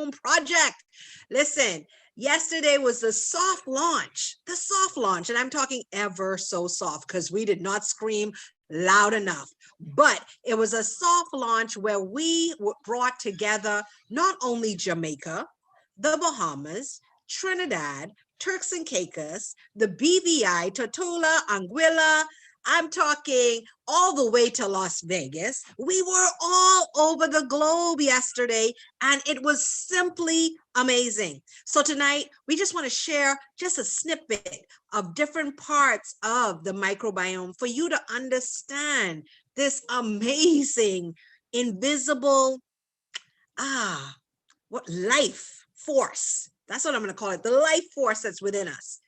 Microbiome project. Listen, yesterday was the soft launch, and I'm talking ever so soft because we did not scream loud enough. But it was a soft launch where we brought together not only Jamaica, the Bahamas, Trinidad, Turks and Caicos, the BVI, Tortola, Anguilla. I'm talking all the way to Las Vegas. We were all over the globe yesterday, and it was simply amazing. So tonight, we just want to share just a snippet of different parts of the microbiome for you to understand this amazing, invisible, what life force. That's what I'm going to call it, the life force that's within us.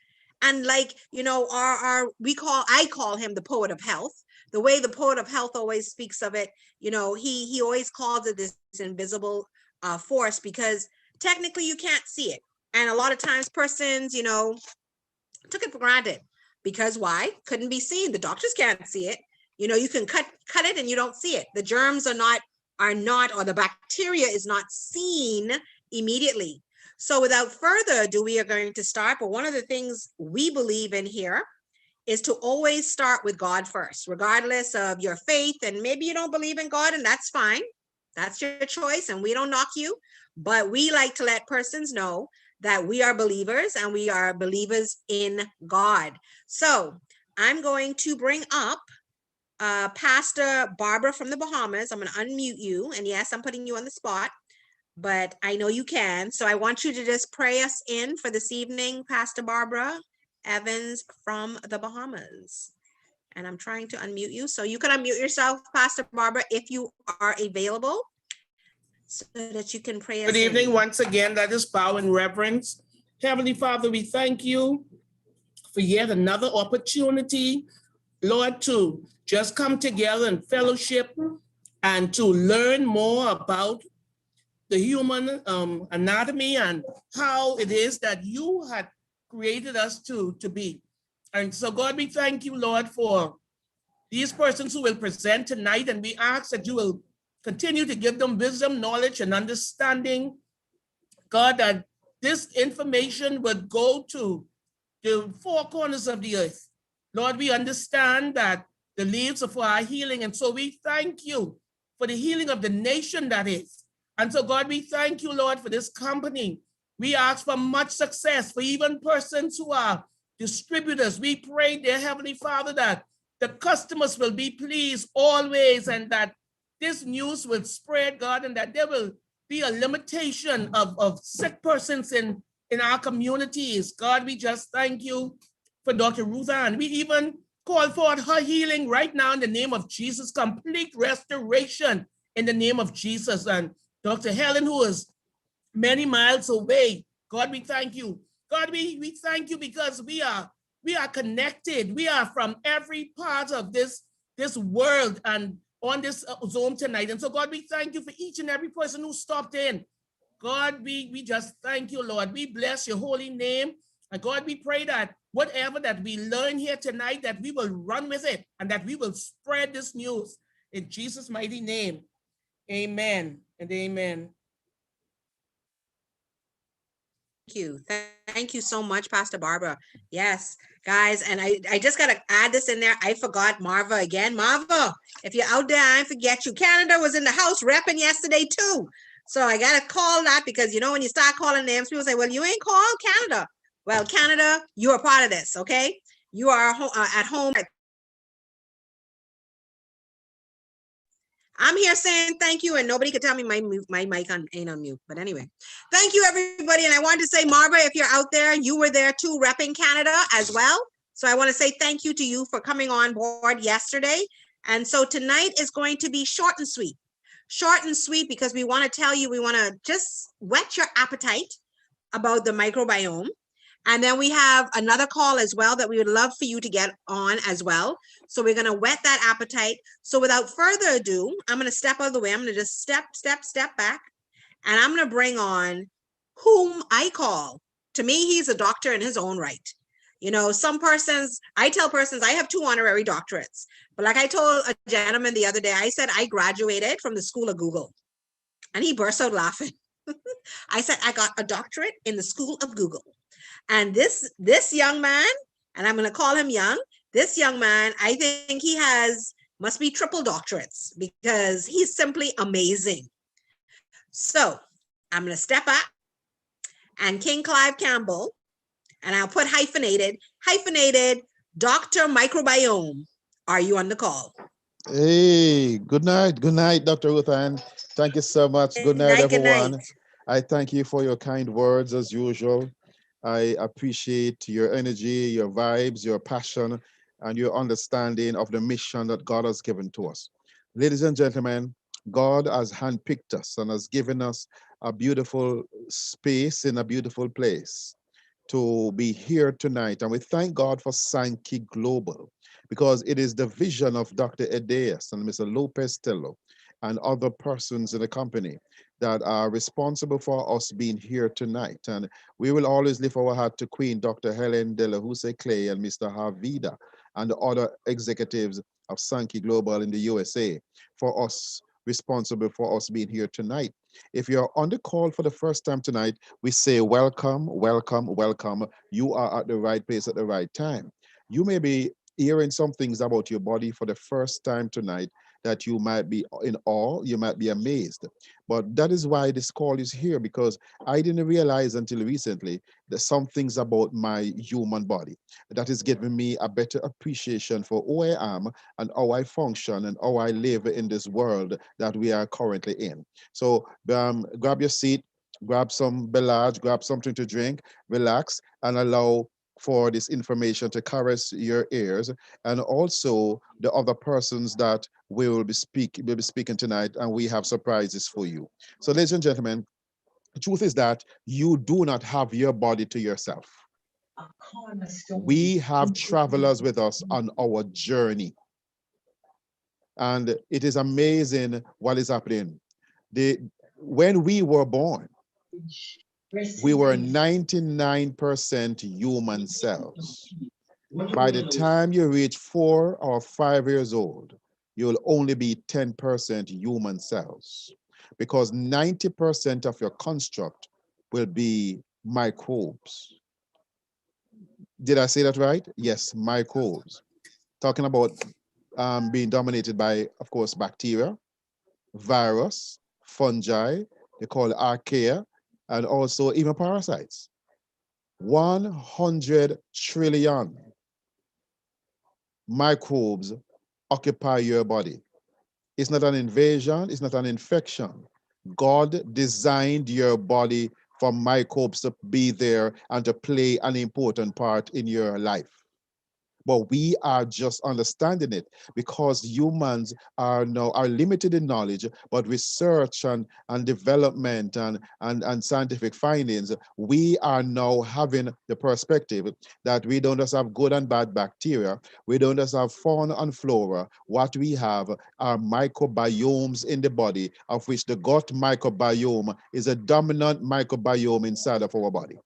And like, you know, I call him the poet of health. The way the poet of health always speaks of it, you know, he always calls it this invisible force, because technically you can't see it. And a lot of times persons, you know, took it for granted, because why? Couldn't be seen. The doctors can't see it. You know, you can cut it and you don't see it. The germs are not, or the bacteria is not seen immediately. So without further ado, we are going to start. But one of the things we believe in here is to always start with God first, regardless of your faith. And maybe you don't believe in God, and that's fine. That's your choice, and we don't knock you. But we like to let persons know that we are believers, and we are believers in God. So I'm going to bring up Pastor Barbara from the Bahamas. I'm going to unmute you. And yes, I'm putting you on the spot, but I know you can. So I want you to just pray us in for this evening, Pastor Barbara Evans from the Bahamas. And I'm trying to unmute you. So you can unmute yourself, Pastor Barbara, if you are available, so that you can pray us in. Good evening once again. Let us bow in reverence. Heavenly Father, we thank you for yet another opportunity, Lord, to just come together in fellowship and to learn more about the human anatomy and how it is that you had created us to be. And so, God, we thank you, Lord, for these persons who will present tonight, and we ask that you will continue to give them wisdom, knowledge, and understanding, God, that this information would go to the four corners of the earth. Lord, we understand that the leaves are for our healing, and so we thank you for the healing of the nation that is. And so, God, we thank you, Lord, for this company. We ask for much success for even persons who are distributors. We pray, dear Heavenly Father, that the customers will be pleased always, and that this news will spread, God, and that there will be a limitation of sick persons in our communities. God, we just thank you for Dr. Ruth Ann. We even call for her healing right now in the name of Jesus, complete restoration in the name of Jesus. And Dr. Helen, who is many miles away, God, we thank you. God, we thank you because we are connected. We are from every part of this world and on this Zoom tonight. And so, God, we thank you for each and every person who stopped in. God, we just thank you, Lord. We bless your holy name. And God, we pray that whatever that we learn here tonight, that we will run with it and that we will spread this news in Jesus' mighty name. Amen and amen. Thank you so much, Pastor Barbara. Yes, guys, and I just got to add this in there. I forgot Marva again. Marva, if you're out there, I forget you. Canada was in the house repping yesterday too. So I got to call that, because, you know, when you start calling names, people say, well, you ain't called Canada. Well, Canada, you are part of this, okay? You are at home. I'm here saying thank you, and nobody could tell me my mic ain't on mute. But anyway, thank you, everybody. And I wanted to say, Marva, if you're out there, you were there too, repping Canada as well. So I want to say thank you to you for coming on board yesterday. And so tonight is going to be short and sweet. Short and sweet, because we want to tell you, we want to just whet your appetite about the microbiome. And then we have another call as well that we would love for you to get on as well. So we're going to whet that appetite. So without further ado, I'm going to step out of the way. I'm going to just step back. And I'm going to bring on whom I call. To me, he's a doctor in his own right. You know, some persons, I tell persons I have 2 honorary doctorates. But like I told a gentleman the other day, I said I graduated from the School of Google. And he burst out laughing. I said I got a doctorate in the school of Google. And this young man, and I'm going to call him young, this young man, I think he must be triple doctorates because he's simply amazing. So I'm going to step up, and King Clive Campbell, and I'll put hyphenated Dr. Microbiome. Are you on the call? Hey, good night. Good night, Dr. Ruth Ann. Thank you so much. Good night, Good night. everyone. I thank you for your kind words as usual. I appreciate your energy, your vibes, your passion, and your understanding of the mission that God has given to us. Ladies and gentlemen, God has handpicked us and has given us a beautiful space in a beautiful place to be here tonight. And we thank God for Sankey Global because it is the vision of Dr. Edeas and Mr. Lopez Tello and other persons in the company that are responsible for us being here tonight. And we will always lift our hat to Queen Dr. Helen De La Huse Clay and Mr. Harvida and the other executives of Sankey Global in the USA for us responsible for us being here tonight. If you're on the call for the first time tonight, we say welcome, welcome, welcome. You are at the right place at the right time. You may be hearing some things about your body for the first time tonight that you might be in awe, you might be amazed. But that is why this call is here, because I didn't realize until recently that some things about my human body that is giving me a better appreciation for who I am and how I function and how I live in this world that we are currently in. So grab your seat, grab some belage, grab something to drink, relax, and allow for this information to caress your ears, and also the other persons that will be speaking tonight, and we have surprises for you. So, ladies and gentlemen, the truth is that you do not have your body to yourself. We have travelers with us on our journey. And it is amazing what is happening. When we were born, we were 99% human cells. By the time you reach 4 or 5 years old, you'll only be 10% human cells, because 90% of your construct will be microbes. Did I say that right? Yes, microbes. Talking about being dominated by, of course, bacteria, virus, fungi, they call archaea, and also even parasites. 100 trillion microbes occupy your body. It's not an invasion, it's not an infection. God designed your body for microbes to be there and to play an important part in your life. But we are just understanding it because humans are limited in knowledge, but research and development and scientific findings, we are now having the perspective that we don't just have good and bad bacteria, we don't just have fauna and flora. What we have are microbiomes in the body, of which the gut microbiome is a dominant microbiome inside of our body.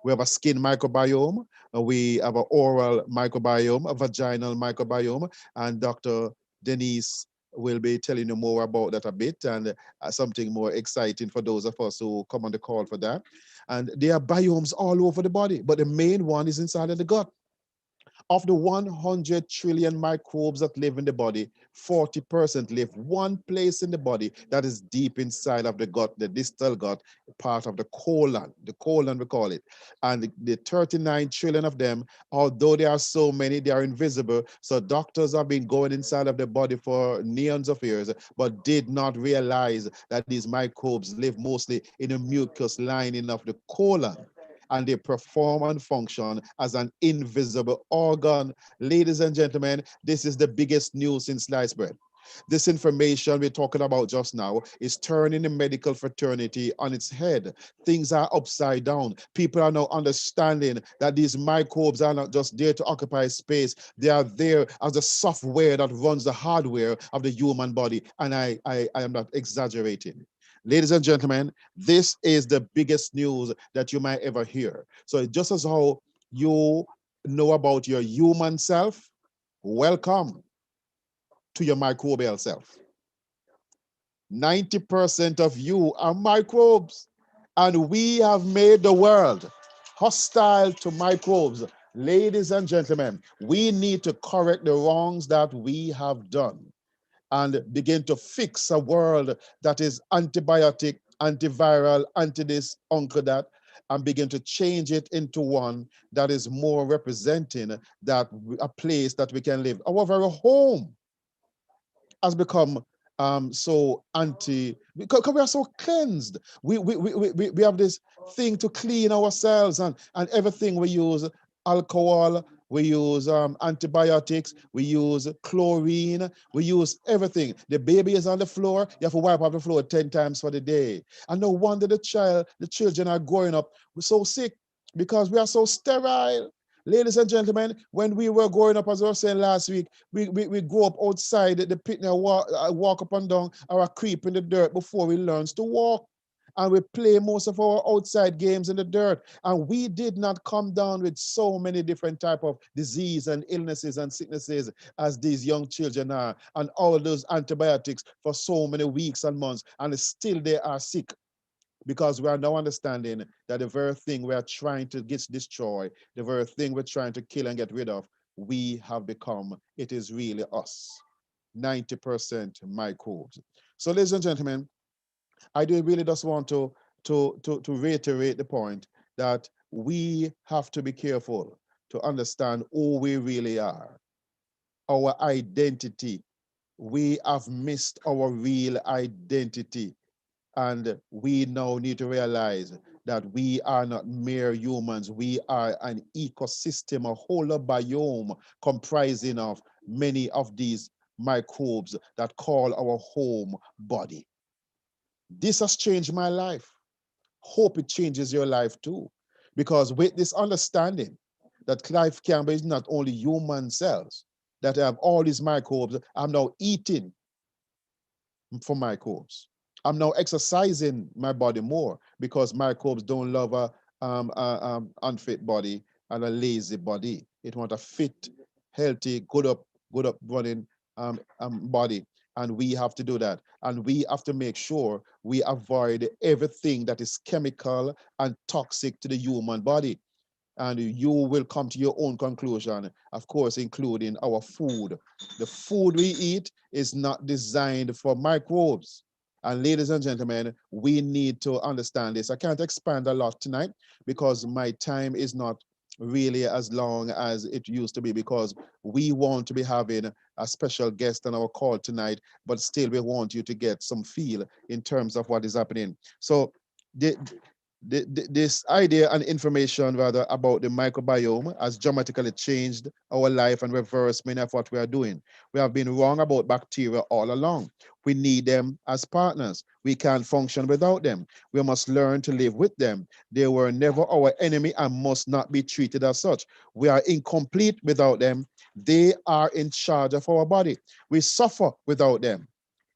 We have a skin microbiome, we have an oral microbiome, a vaginal microbiome, and Dr. Denise will be telling you more about that a bit, and something more exciting for those of us who come on the call for that. And there are biomes all over the body, but the main one is inside of the gut. Of the 100 trillion microbes that live in the body, 40% live one place in the body, that is deep inside of the gut, the distal gut, part of the colon we call it. And the 39 trillion of them, although there are so many, they are invisible. So doctors have been going inside of the body for neons of years, but did not realize that these microbes live mostly in the mucus lining of the colon, and they perform and function as an invisible organ. Ladies and gentlemen, this is the biggest news in sliced bread. This information we're talking about just now is turning the medical fraternity on its head. Things are upside down. People are now understanding that these microbes are not just there to occupy space. They are there as the software that runs the hardware of the human body. And I am not exaggerating. Ladies and gentlemen, this is the biggest news that you might ever hear. So just as how you know about your human self, welcome to your microbial self. 90% of you are microbes. And we have made the world hostile to microbes. Ladies and gentlemen, we need to correct the wrongs that we have done and begin to fix a world that is antibiotic, antiviral, anti this, uncle that, and begin to change it into one that is more representing that a place that we can live. Our very home has become so because we are so cleansed. We have this thing to clean ourselves, and everything we use alcohol, we use antibiotics, we use chlorine, we use everything. The baby is on the floor, you have to wipe up the floor 10 times for the day. And no wonder the children are growing up so sick because we are so sterile. Ladies and gentlemen, when we were growing up, as I was saying last week, we go up outside the pit and walk up and down or creep in the dirt before we learn to walk. And we play most of our outside games in the dirt. And we did not come down with so many different type of disease and illnesses and sicknesses as these young children are. And all those antibiotics for so many weeks and months. And still they are sick. Because we are now understanding that the very thing we are trying to destroy, the very thing we're trying to kill and get rid of, we have become, it is really us. 90% microbes. So ladies and gentlemen, I do really just want to reiterate the point that we have to be careful to understand who we really are, our identity. We have missed our real identity. And we now need to realize that we are not mere humans. We are an ecosystem, a whole biome comprising of many of these microbes that call our home body. This has changed my life. Hope it changes your life too. Because with this understanding that life can be not only human cells that have all these microbes, I'm now eating for microbes. I'm now exercising my body more because microbes don't love a unfit body and a lazy body. It wants a fit, healthy, good up running body. And we have to do that. And we have to make sure we avoid everything that is chemical and toxic to the human body. And you will come to your own conclusion, of course, including our food. The food we eat is not designed for microbes. And ladies and gentlemen, we need to understand this. I can't expand a lot tonight because my time is not really as long as it used to be because we want to be having a special guest on our call tonight, but still we want you to get some feel in terms of what is happening. So this idea and information rather about the microbiome has dramatically changed our life and reversed many of what we are doing. We have been wrong about bacteria all along. We need them as partners. We can't function without them. We must learn to live with them. They were never our enemy and must not be treated as such. We are incomplete without them. They are in charge of our body. We suffer without them.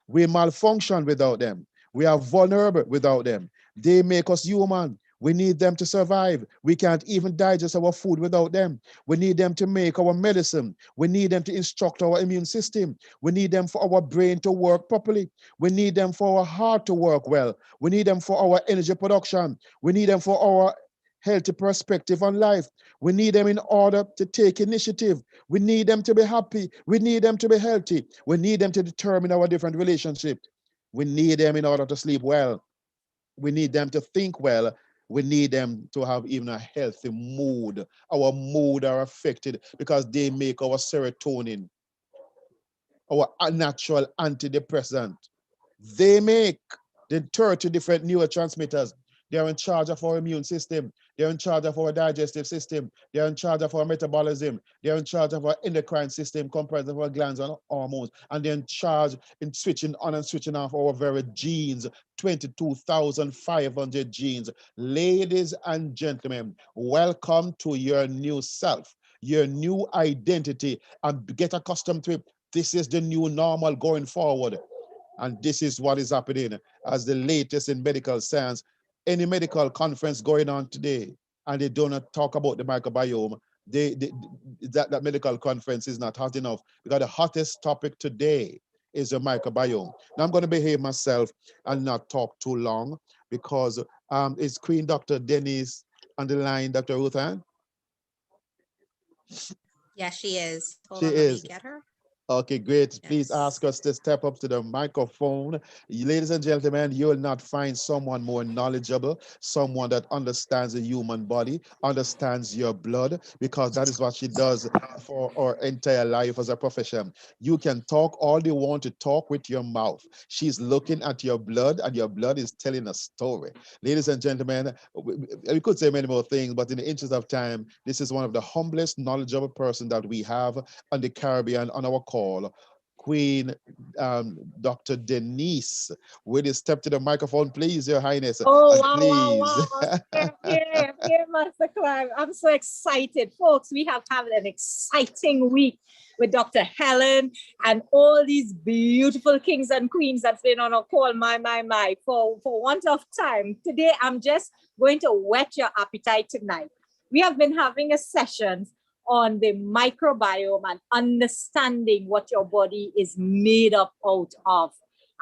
We malfunction without them. We are vulnerable without them. They make us human. We need them to survive. We can't even digest our food without them. We need them to make our medicine. We need them to instruct our immune system. We need them for our brain to work properly. We need them for our heart to work well. We need them for our energy production. We need them for our healthy perspective on life. We need them in order to take initiative. We need them to be happy. We need them to be healthy. We need them to determine our different relationships. We need them in order to sleep well. We need them to think well. We need them to have even a healthy mood. Our mood are affected because they make our serotonin, our natural antidepressant. They make the 30 different neurotransmitters. They're in charge of our immune system. They're in charge of our digestive system. They're in charge of our metabolism. They're in charge of our endocrine system comprised of our glands and hormones. And they're in charge in switching on and switching off our very genes, 22,500 genes. Ladies and gentlemen, welcome to your new self, your new identity, and get accustomed to it. This is the new normal going forward. And this is what is happening as the latest in medical science. Any medical conference going on today, and they do not talk about the microbiome, that medical conference is not hot enough because the hottest topic today is the microbiome. Now I'm going to behave myself and not talk too long because is Queen Dr. Denise on the line, Dr. Ruth Ann? Yeah, she is. Hold She on, let me is. get her. Okay, great. Please Yes. ask us to step up to the microphone. Ladies and gentlemen, you will not find someone more knowledgeable, someone that understands the human body, understands your blood, because that is what she does for our entire life as a profession. You can talk all you want to talk with your mouth. She's looking at your blood, and your blood is telling a story. Ladies and gentlemen, we could say many more things, but in the interest of time, this is one of the humblest, knowledgeable person that we have on the Caribbean on our call, Queen Dr. Denise. Will you step to the microphone, please, Your Highness? Oh, And wow, please. wow, wow. Here, Master Clive. I'm so excited. Folks, we have had an exciting week with Dr. Helen and all these beautiful kings and queens that's been on our call. My. For want of time, today I'm just going to whet your appetite tonight. We have been having a session on the microbiome and understanding what your body is made up out of.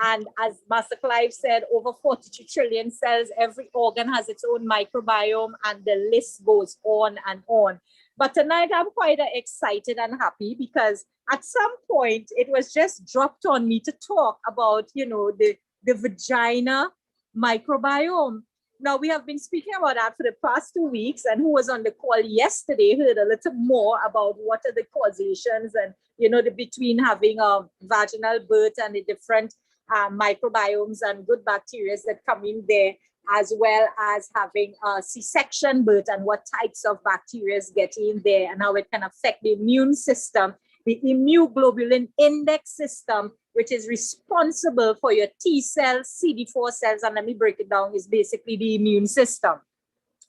And as Master Clive said, over 42 trillion cells, every organ has its own microbiome, and the list goes on and on. But tonight I'm quite excited and happy because at some point it was just dropped on me to talk about, the vagina microbiome. Now, we have been speaking about that for the past 2 weeks, and who was on the call yesterday heard a little more about what are the causations and, the between having a vaginal birth and the different microbiomes and good bacteria that come in there, as well as having a C-section birth and what types of bacteria get in there and how it can affect the immune system, the immunoglobulin index system, which is responsible for your T cells, CD4 cells, and let me break it down, is basically the immune system,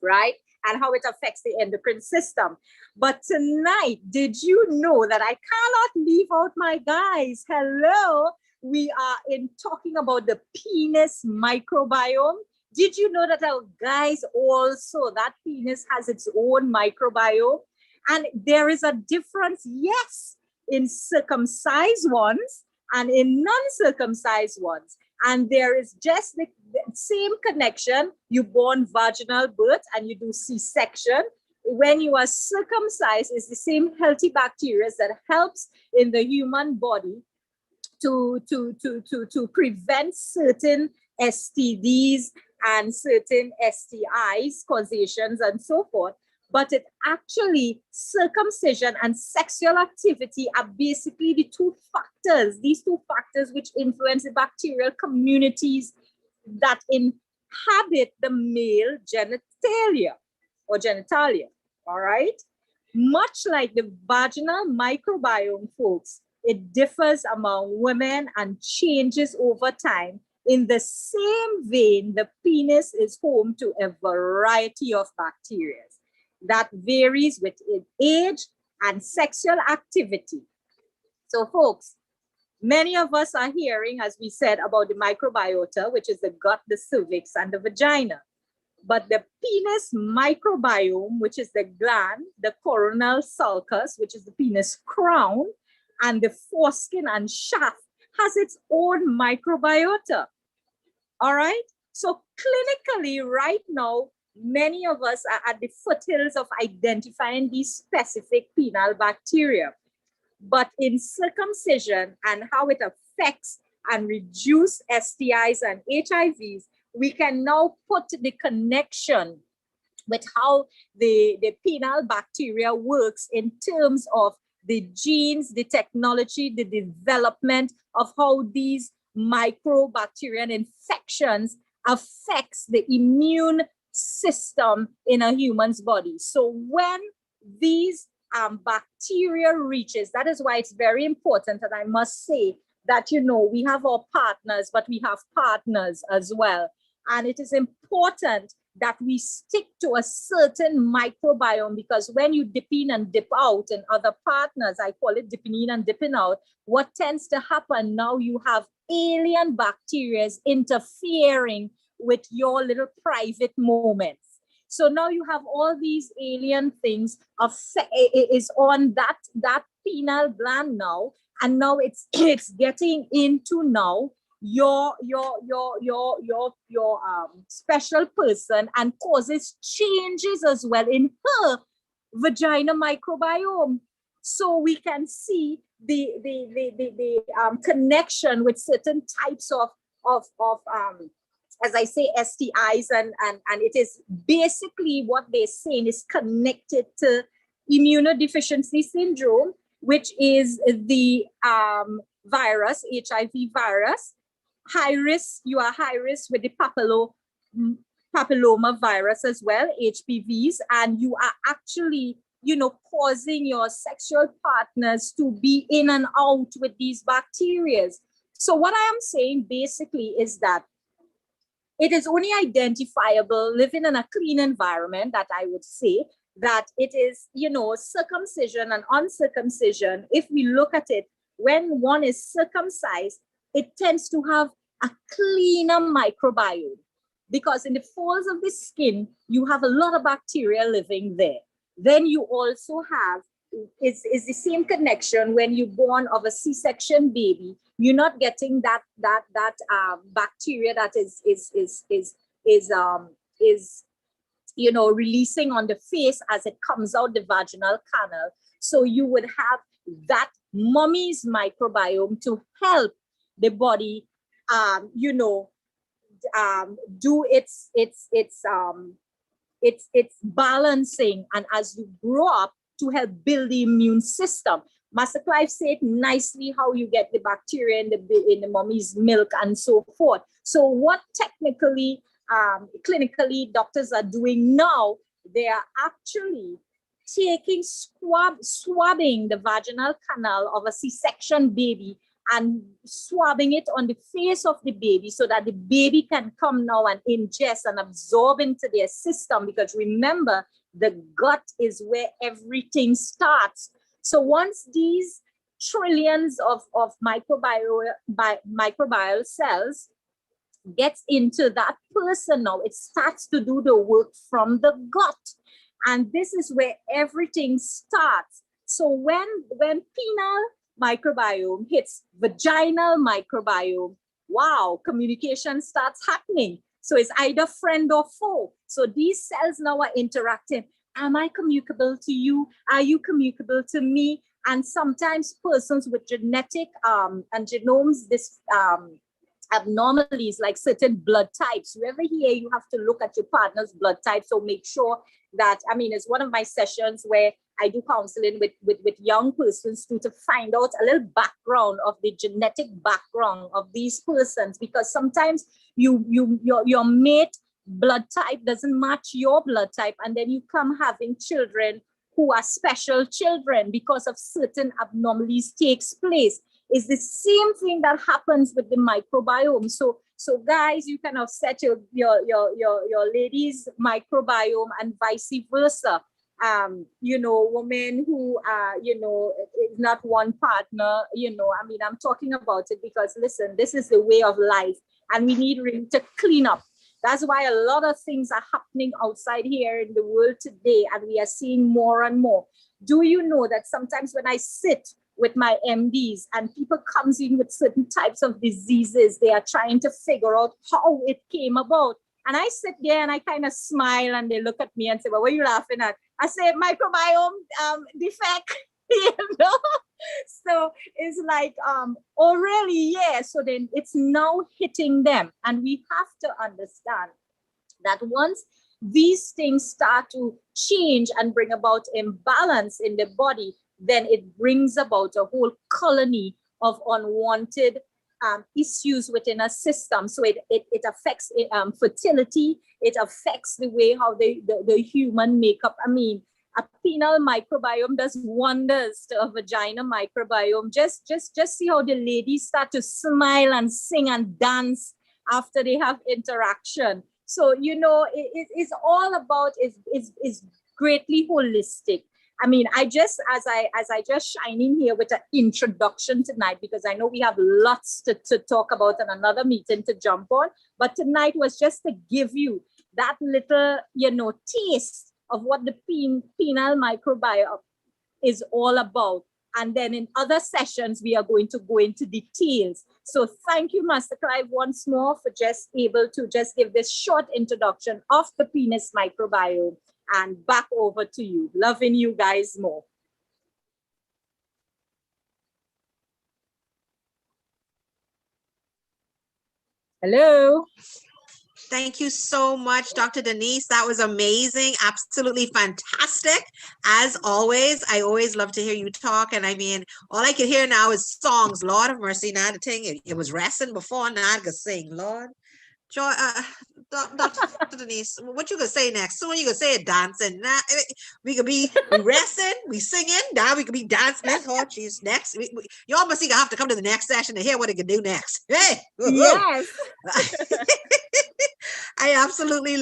right? And how it affects the endocrine system. But tonight, did you know that I cannot leave out my guys? Hello, we are talking about the penis microbiome. Did you know that our guys also, that penis has its own microbiome? And there is a difference, yes, in circumcised ones and in non-circumcised ones. And there is just the same connection. You born vaginal birth and you do C-section. When you are circumcised, it's the same healthy bacteria that helps in the human body to prevent certain STDs and certain STIs, causations, and so forth. But it actually, circumcision and sexual activity are basically the two factors, these two factors which influence the bacterial communities that inhabit the male genitalia or genitalia, all right? Much like the vaginal microbiome, folks, it differs among women and changes over time. In the same vein, the penis is home to a variety of bacteria that varies with age and sexual activity. So folks, many of us are hearing, as we said, about the microbiota, which is the gut, the cervix, and the vagina. But the penis microbiome, which is the gland, the coronal sulcus, which is the penis crown, and the foreskin and shaft, has its own microbiota. All right? So clinically, right now, many of us are at the foothills of identifying these specific penile bacteria. But in circumcision and how it affects and reduce STIs and HIVs, we can now put the connection with how the penile bacteria works in terms of the genes, the technology, the development of how these microbacterial infections affects the immune system in a human's body. So when these bacteria reaches, that is why it's very important, and I must say that, we have our partners, but we have partners as well. And it is important that we stick to a certain microbiome, because when you dip in and dip out in other partners, I call it dipping in and dipping out, what tends to happen now, you have alien bacteria interfering with your little private moments. So now you have all these alien things is on that penile gland now, and now it's getting into now your special person and causes changes as well in her vagina microbiome. So we can see the connection with certain types of as I say, STIs, and it is basically what they're saying is connected to immunodeficiency syndrome, which is the virus, HIV virus. High risk, you are high risk with the papilloma virus as well, HPVs, and you are actually, causing your sexual partners to be in and out with these bacteria. So what I am saying basically is that it is only identifiable living in a clean environment, that I would say that it is, circumcision and uncircumcision. If we look at it, when one is circumcised, it tends to have a cleaner microbiome because in the folds of the skin, you have a lot of bacteria living there. Then you also have, is the same connection when you're born of a C-section baby. You're not getting that bacteria that is releasing on the face as it comes out the vaginal canal. So you would have that mommy's microbiome to help the body, do its balancing, and as you grow up, to help build the immune system. Master Clive said nicely how you get the bacteria in the mommy's milk and so forth. So what technically, clinically, doctors are doing now, they are actually taking swabbing the vaginal canal of a C-section baby and swabbing it on the face of the baby so that the baby can come now and ingest and absorb into their system, because remember, the gut is where everything starts. So once these trillions of microbial cells gets into that person now, it starts to do the work from the gut. And this is where everything starts. So when penile microbiome hits vaginal microbiome, wow, communication starts happening. So it's either friend or foe. So these cells now are interacting. Am I communicable to you? Are you communicable to me? And sometimes persons with genetic and genomes, this abnormalities like certain blood types. Wherever here, you have to look at your partner's blood type. So make sure that, it's one of my sessions where I do counseling with young persons to find out a little background of the genetic background of these persons, because sometimes your mate blood type doesn't match your blood type, and then you come having children who are special children because of certain abnormalities takes place. It's the same thing that happens with the microbiome. So guys, you can offset your ladies' microbiome and vice versa. Women who is not one partner, I'm talking about it because listen, this is the way of life, and we need really to clean up. That's why a lot of things are happening outside here in the world today, and we are seeing more and more. Do you know that sometimes when I sit with my MDs and people comes in with certain types of diseases, they are trying to figure out how it came about. And I sit there and I kind of smile, and they look at me and say, well, what are you laughing at? I say, microbiome defect, So it's like, oh, really? Yeah. So then it's now hitting them. And we have to understand that once these things start to change and bring about imbalance in the body, then it brings about a whole colony of unwanted issues within a system. So it affects fertility. It affects the way how the human makeup. A penile microbiome does wonders to a vagina microbiome. Just see how the ladies start to smile and sing and dance after they have interaction. So it's all about is greatly holistic. I just as I just shine in here with an introduction tonight, because I know we have lots to talk about and another meeting to jump on. But tonight was just to give you that little taste of what the penile microbiome is all about. And then in other sessions, we are going to go into details. So thank you, Master Clive, once more for just able to just give this short introduction of the penis microbiome. And back over to you. Loving you guys more. Hello. Thank you so much, Dr. Denise. That was amazing. Absolutely fantastic. As always, I always love to hear you talk. And I mean, all I can hear now is songs. Lord of mercy, now the thing, it was resting before, now I can sing, Lord. Joy, Dr. Denise, what you gonna say next? Soon you gonna say it dancing. Now we could be resting, we singing. Now we could be dancing. Oh, geez, next. Y'all must have to come to the next session to hear what it can do next. Hey, yes. I absolutely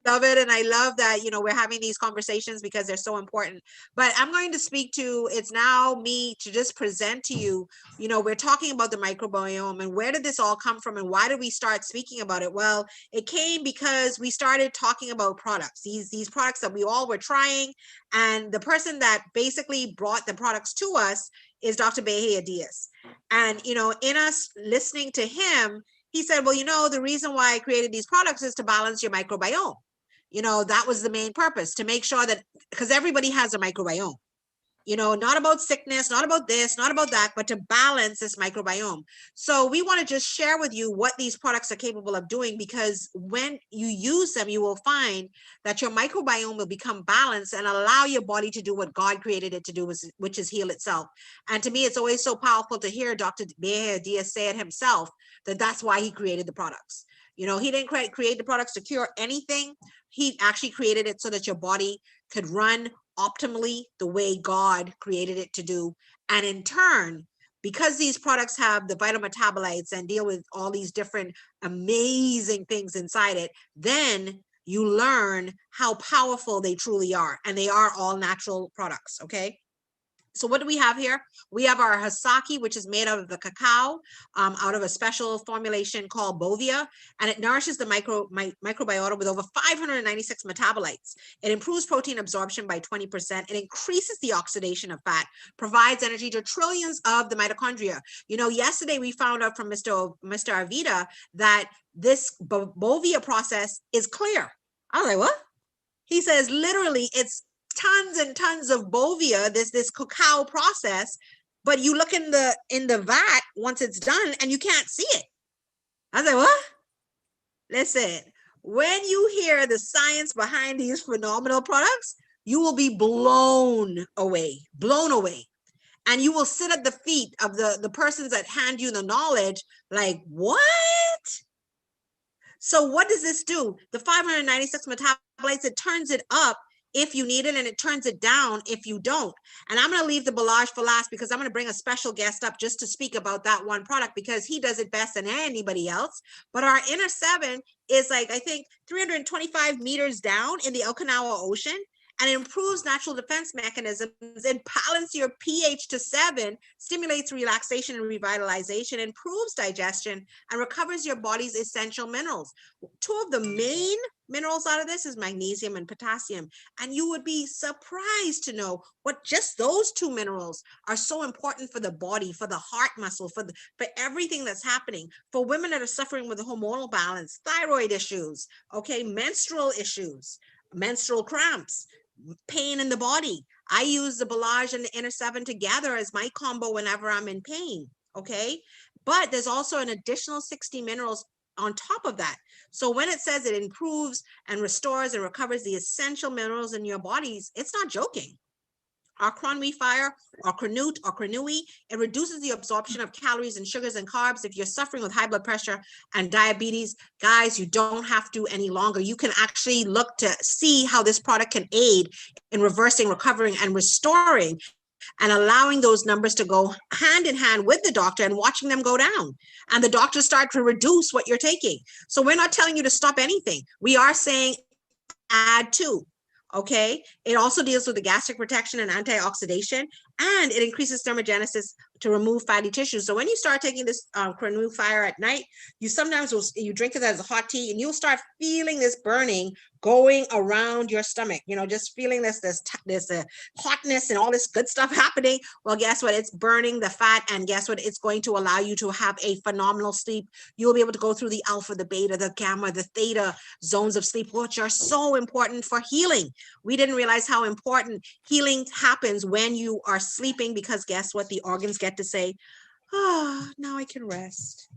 love it, and I love that we're having these conversations because they're so important. But I'm going to speak to, it's now me to just present to you, we're talking about the microbiome, and where did this all come from, and why did we start speaking about it? Well, it came because we started talking about products, these products that we all were trying, and the person that basically brought the products to us is Dr. Behe Diaz. And in us listening to him, he said, well, the reason why I created these products is to balance your microbiome. That was the main purpose, to make sure that, because everybody has a microbiome, not about sickness, not about this, not about that, but to balance this microbiome. So we want to just share with you what these products are capable of doing, because when you use them, you will find that your microbiome will become balanced and allow your body to do what God created it to do, which is heal itself. And to me, it's always so powerful to hear Dr. Behe Diaz say it himself, that that's why he created the products. He didn't create the products to cure anything. He actually created it so that your body could run optimally the way God created it to do. And in turn, because these products have the vital metabolites and deal with all these different amazing things inside it, then you learn how powerful they truly are. And they are all natural products, okay? So what do we have here? We have our Hasaki, which is made out of the cacao, out of a special formulation called Bovia, and it nourishes the microbiota with over 596 metabolites. It improves protein absorption by 20%. It increases the oxidation of fat, provides energy to trillions of the mitochondria. Yesterday we found out from Mr. Arvida that this Bovia process is clear. I was like, what? He says literally it's tons and tons of Bovia, this cacao process, but you look in the vat once it's done and you can't see it. I was like, what? Listen, when you hear the science behind these phenomenal products, you will be blown away. And you will sit at the feet of the persons that hand you the knowledge like, what? So what does this do? The 596 metabolites, it turns it up if you need it, and it turns it down if you don't. And I'm going to leave the Balage for last, because I'm going to bring a special guest up just to speak about that one product, because he does it best than anybody else. But our inner 7 is like, I think 325 meters down in the Okinawa Ocean, and it improves natural defense mechanisms, and balances your pH to 7, stimulates relaxation and revitalization, improves digestion, and recovers your body's essential minerals. 2 of the main minerals out of this is magnesium and potassium. And you would be surprised to know what just those 2 minerals are so important for the body, for the heart muscle, for everything that's happening. For women that are suffering with hormonal balance, thyroid issues, okay, menstrual issues, menstrual cramps, pain in the body. I use the Balage and the Inner 7 together as my combo whenever I'm in pain, okay? But there's also an additional 60 minerals on top of that. So when it says it improves and restores and recovers the essential minerals in your bodies, it's not joking. Our Cronwe Fire, or Cronut, or Cronui, it reduces the absorption of calories and sugars and carbs. If you're suffering with high blood pressure and diabetes, guys, you don't have to any longer. You can actually look to see how this product can aid in reversing, recovering, and restoring, and allowing those numbers to go hand in hand with the doctor and watching them go down. And the doctors start to reduce what you're taking. So we're not telling you to stop anything. We are saying add to. Okay, it also deals with the gastric protection and antioxidation, and it increases thermogenesis, to remove fatty tissue. So when you start taking this Canoe Fire at night, you sometimes you drink it as a hot tea, and you'll start feeling this burning going around your stomach, just feeling this hotness and all this good stuff happening. Well, guess what? It's burning the fat, and guess what? It's going to allow you to have a phenomenal sleep. You'll be able to go through the alpha, the beta, the gamma, the theta zones of sleep, which are so important for healing. We didn't realize how important healing happens when you are sleeping, because guess what? The organs get to say, now I can rest.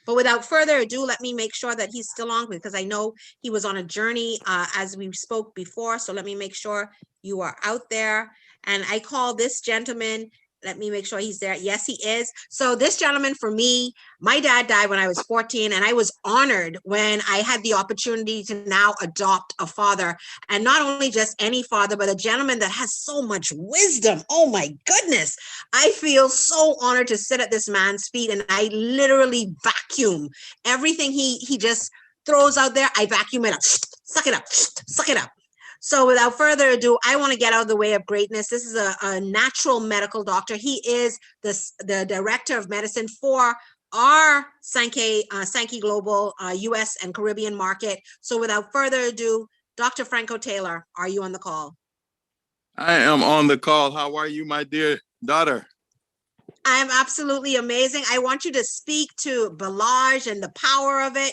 But without further ado, let me make sure that he's still on, because I know he was on a journey as we spoke before. So let me make sure you are out there. And I call this gentleman, let me make sure he's there. Yes, he is. So this gentleman, for me, my dad died when I was 14, and I was honored when I had the opportunity to now adopt a father, and not only just any father, but a gentleman that has so much wisdom. Oh my goodness. I feel so honored to sit at this man's feet, and I literally vacuum everything he just throws out there. I vacuum it up, suck it up, suck it up. So without further ado, I want to get out of the way of greatness. This is a natural medical doctor. He is the director of medicine for our Sankey Global US and Caribbean market. So without further ado, Dr. Franco Taylor, are you on the call? I am on the call. How are you, my dear daughter? I'm absolutely amazing. I want you to speak to Balaj and the power of it.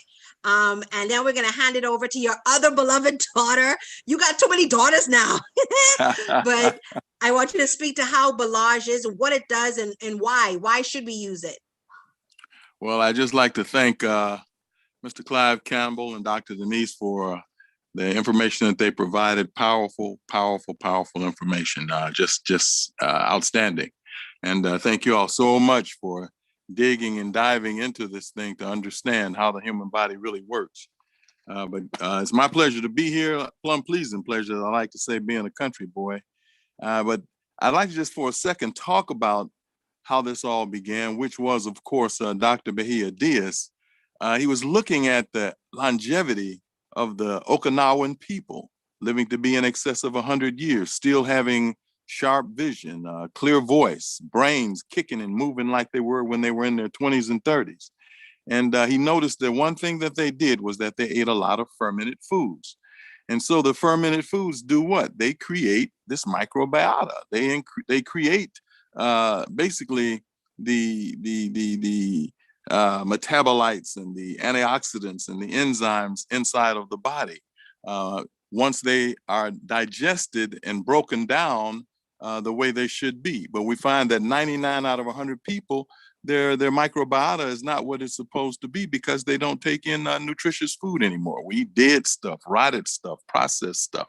And then we're going to hand it over to your other beloved daughter. You got too many daughters now. But I want you to speak to how Balaj is, what it does, and why. Why should we use it? Well, I just like to thank Mr. Clive Campbell and Dr. Denise for the information that they provided. Powerful, powerful, powerful information. Just outstanding. And thank you all so much for digging and diving into this thing to understand how the human body really works. But it's my pleasure to be here, plum pleasing pleasure, I like to say, being a country boy. But I'd like to just for a second talk about how this all began, which was, of course, Dr. Bahia Diaz. He was looking at the longevity of the Okinawan people, living to be in excess of 100 years, still having sharp vision, clear voice, brains kicking and moving like they were when they were in their 20s and 30s. And he noticed that one thing that they did was that they ate a lot of fermented foods. And so the fermented foods do what? They create this microbiota. They create basically the metabolites and the antioxidants and the enzymes inside of the body. Once they are digested and broken down the way they should be. But we find that 99 out of 100 people, their microbiota is not what it's supposed to be, because they don't take in nutritious food anymore. We eat dead stuff, rotted stuff, processed stuff.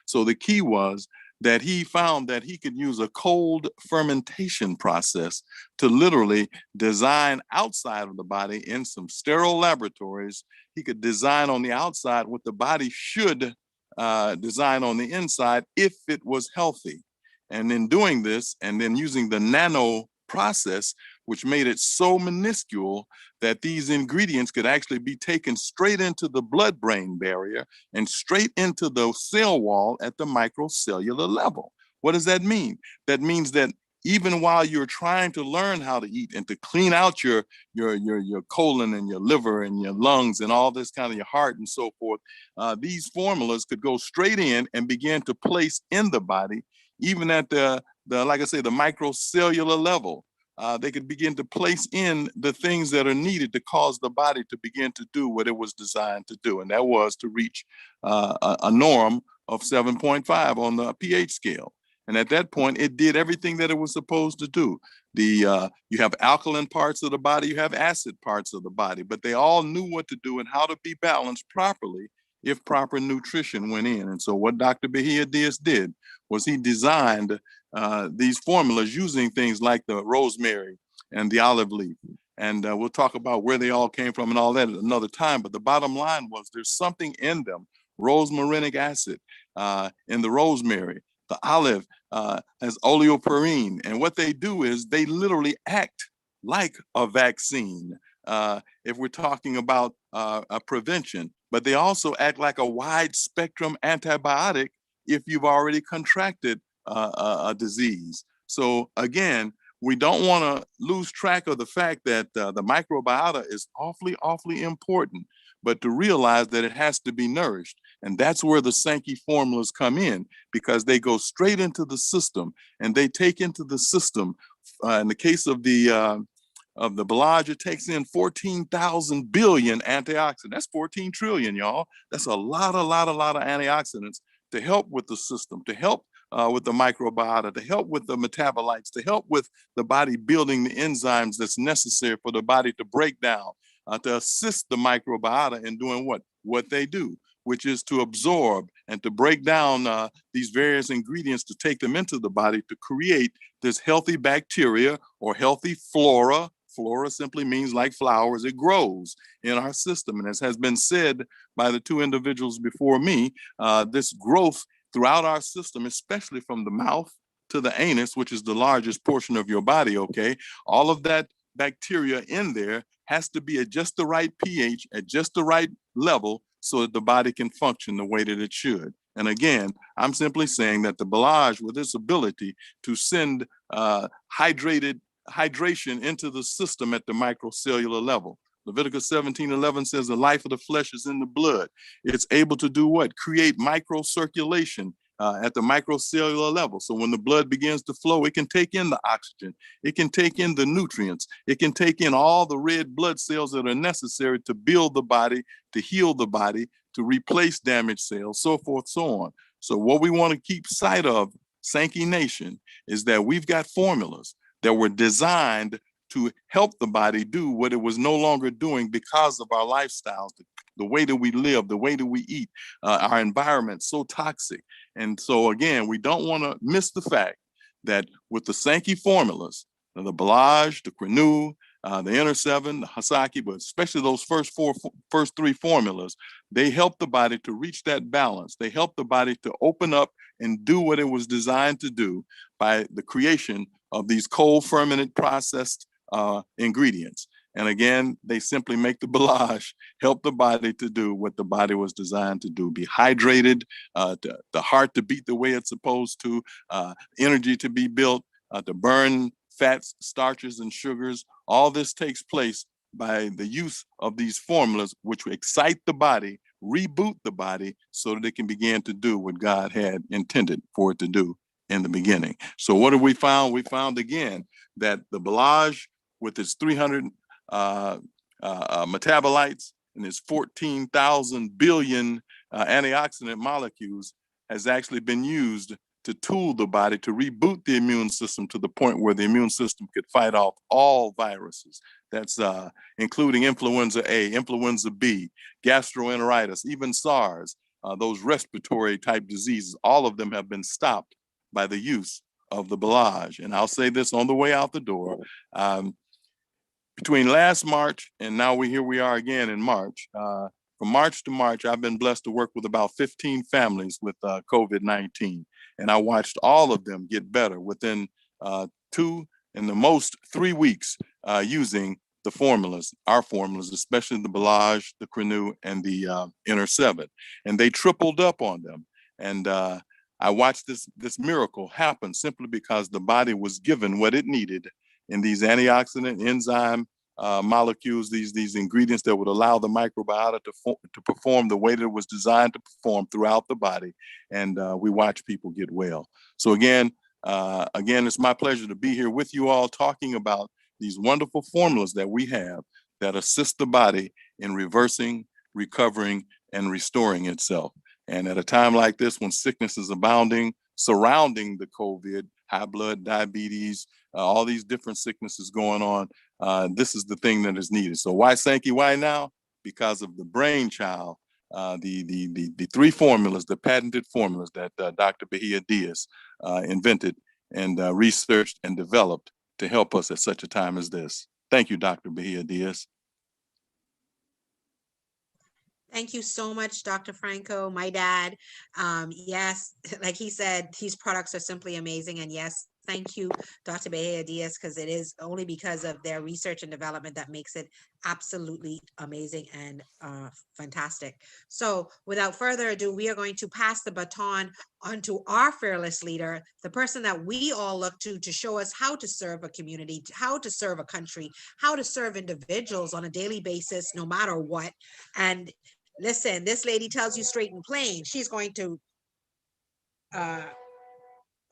So the key was that he found that he could use a cold fermentation process to literally design outside of the body in some sterile laboratories. He could design on the outside what the body should design on the inside if it was healthy. And in doing this, and then using the nano process, which made it so minuscule that these ingredients could actually be taken straight into the blood-brain barrier and straight into the cell wall at the microcellular level. What does that mean? That means that even while you're trying to learn how to eat and to clean out your colon and your liver and your lungs and all this kind of your heart and so forth, these formulas could go straight in and begin to place in the body, even at the like I say, the microcellular level. They could begin to place in the things that are needed to cause the body to begin to do what it was designed to do. And that was to reach a norm of 7.5 on the pH scale. And at that point, it did everything that it was supposed to do. You have alkaline parts of the body, you have acid parts of the body, but they all knew what to do and how to be balanced properly if proper nutrition went in. And so what Dr. Bahia Diaz did was he designed these formulas using things like the rosemary and the olive leaf. And we'll talk about where they all came from and all that at another time. But the bottom line was there's something in them, rosmarinic acid in the rosemary. The olive has oleoperine. And what they do is they literally act like a vaccine if we're talking about a prevention. But they also act like a wide spectrum antibiotic if you've already contracted a disease. So again, we don't want to lose track of the fact that the microbiota is awfully, awfully important, but to realize that it has to be nourished. And that's where the Sankey formulas come in, because they go straight into the system and they take into the system, in the case of the Balaj, it takes in 14,000 billion antioxidants. That's 14 trillion, y'all. That's a lot of antioxidants to help with the system, to help with the microbiota, to help with the metabolites, to help with the body building the enzymes that's necessary for the body to break down, to assist the microbiota in doing what they do, which is to absorb and to break down these various ingredients, to take them into the body to create this healthy bacteria or healthy flora. Flora simply means like flowers, it grows in our system. And as has been said by the two individuals before me, this growth throughout our system, especially from the mouth to the anus, which is the largest portion of your body, okay? All of that bacteria in there has to be at just the right pH, at just the right level, so that the body can function the way that it should. And again, I'm simply saying that the Balaj, with its ability to send hydration into the system at the microcellular level. Leviticus 17:11 says the life of the flesh is in the blood. It's able to do what? Create microcirculation at the microcellular level. So when the blood begins to flow, it can take in the oxygen, it can take in the nutrients, it can take in all the red blood cells that are necessary to build the body, to heal the body, to replace damaged cells, so forth, so on. So what we want to keep sight of, Sankey Nation, is that we've got formulas that were designed to help the body do what it was no longer doing because of our lifestyles, the way that we live, the way that we eat, our environment so toxic. And so again, we don't want to miss the fact that with the Sankey formulas, the Balaj, the Quinu, the Inner Seven, the Hasaki, but especially those first three formulas, they help the body to reach that balance. They help the body to open up and do what it was designed to do by the creation of these cold fermented processed ingredients. And again, they simply make the Balaj help the body to do what the body was designed to do, be hydrated, the heart to beat the way it's supposed to, energy to be built, to burn fats, starches, and sugars. All this takes place by the use of these formulas, which excite the body, reboot the body, so that it can begin to do what God had intended for it to do in the beginning. So what have we found? We found again that the Balaj, with its 300 metabolites and its 14,000 billion antioxidant molecules, has actually been used to tool the body to reboot the immune system to the point where the immune system could fight off all viruses. That's including influenza A, influenza B, gastroenteritis, even SARS, those respiratory type diseases. All of them have been stopped by the use of the Balaj. And I'll say this on the way out the door. Between last March and now here we are again in March. From March to March, I've been blessed to work with about 15 families with COVID-19. And I watched all of them get better within 2 and the most 3 weeks using the formulas, our formulas, especially the Balaj, the Quinu, and the Inner Seven. And they tripled up on them. And I watched this miracle happen simply because the body was given what it needed in these antioxidant enzyme molecules, these ingredients that would allow the microbiota to perform the way that it was designed to perform throughout the body. And we watch people get well. So again, it's my pleasure to be here with you all talking about these wonderful formulas that we have that assist the body in reversing, recovering, and restoring itself. And at a time like this, when sickness is abounding, surrounding the COVID, high blood, diabetes, all these different sicknesses going on, this is the thing that is needed. So why Sankey? Why now? Because of the brainchild, the 3 formulas, the patented formulas that Dr. Bahia Diaz invented and researched and developed to help us at such a time as this. Thank you, Dr. Bahia Diaz. Thank you so much, Dr. Franco, my dad. Yes, like he said, these products are simply amazing. And yes, Thank you, Dr. Bahia Diaz, because it is only because of their research and development that makes it absolutely amazing and fantastic. So without further ado, we are going to pass the baton onto our fearless leader, the person that we all look to show us how to serve a community, how to serve a country, how to serve individuals on a daily basis, no matter what. And listen, this lady tells you straight and plain, she's going to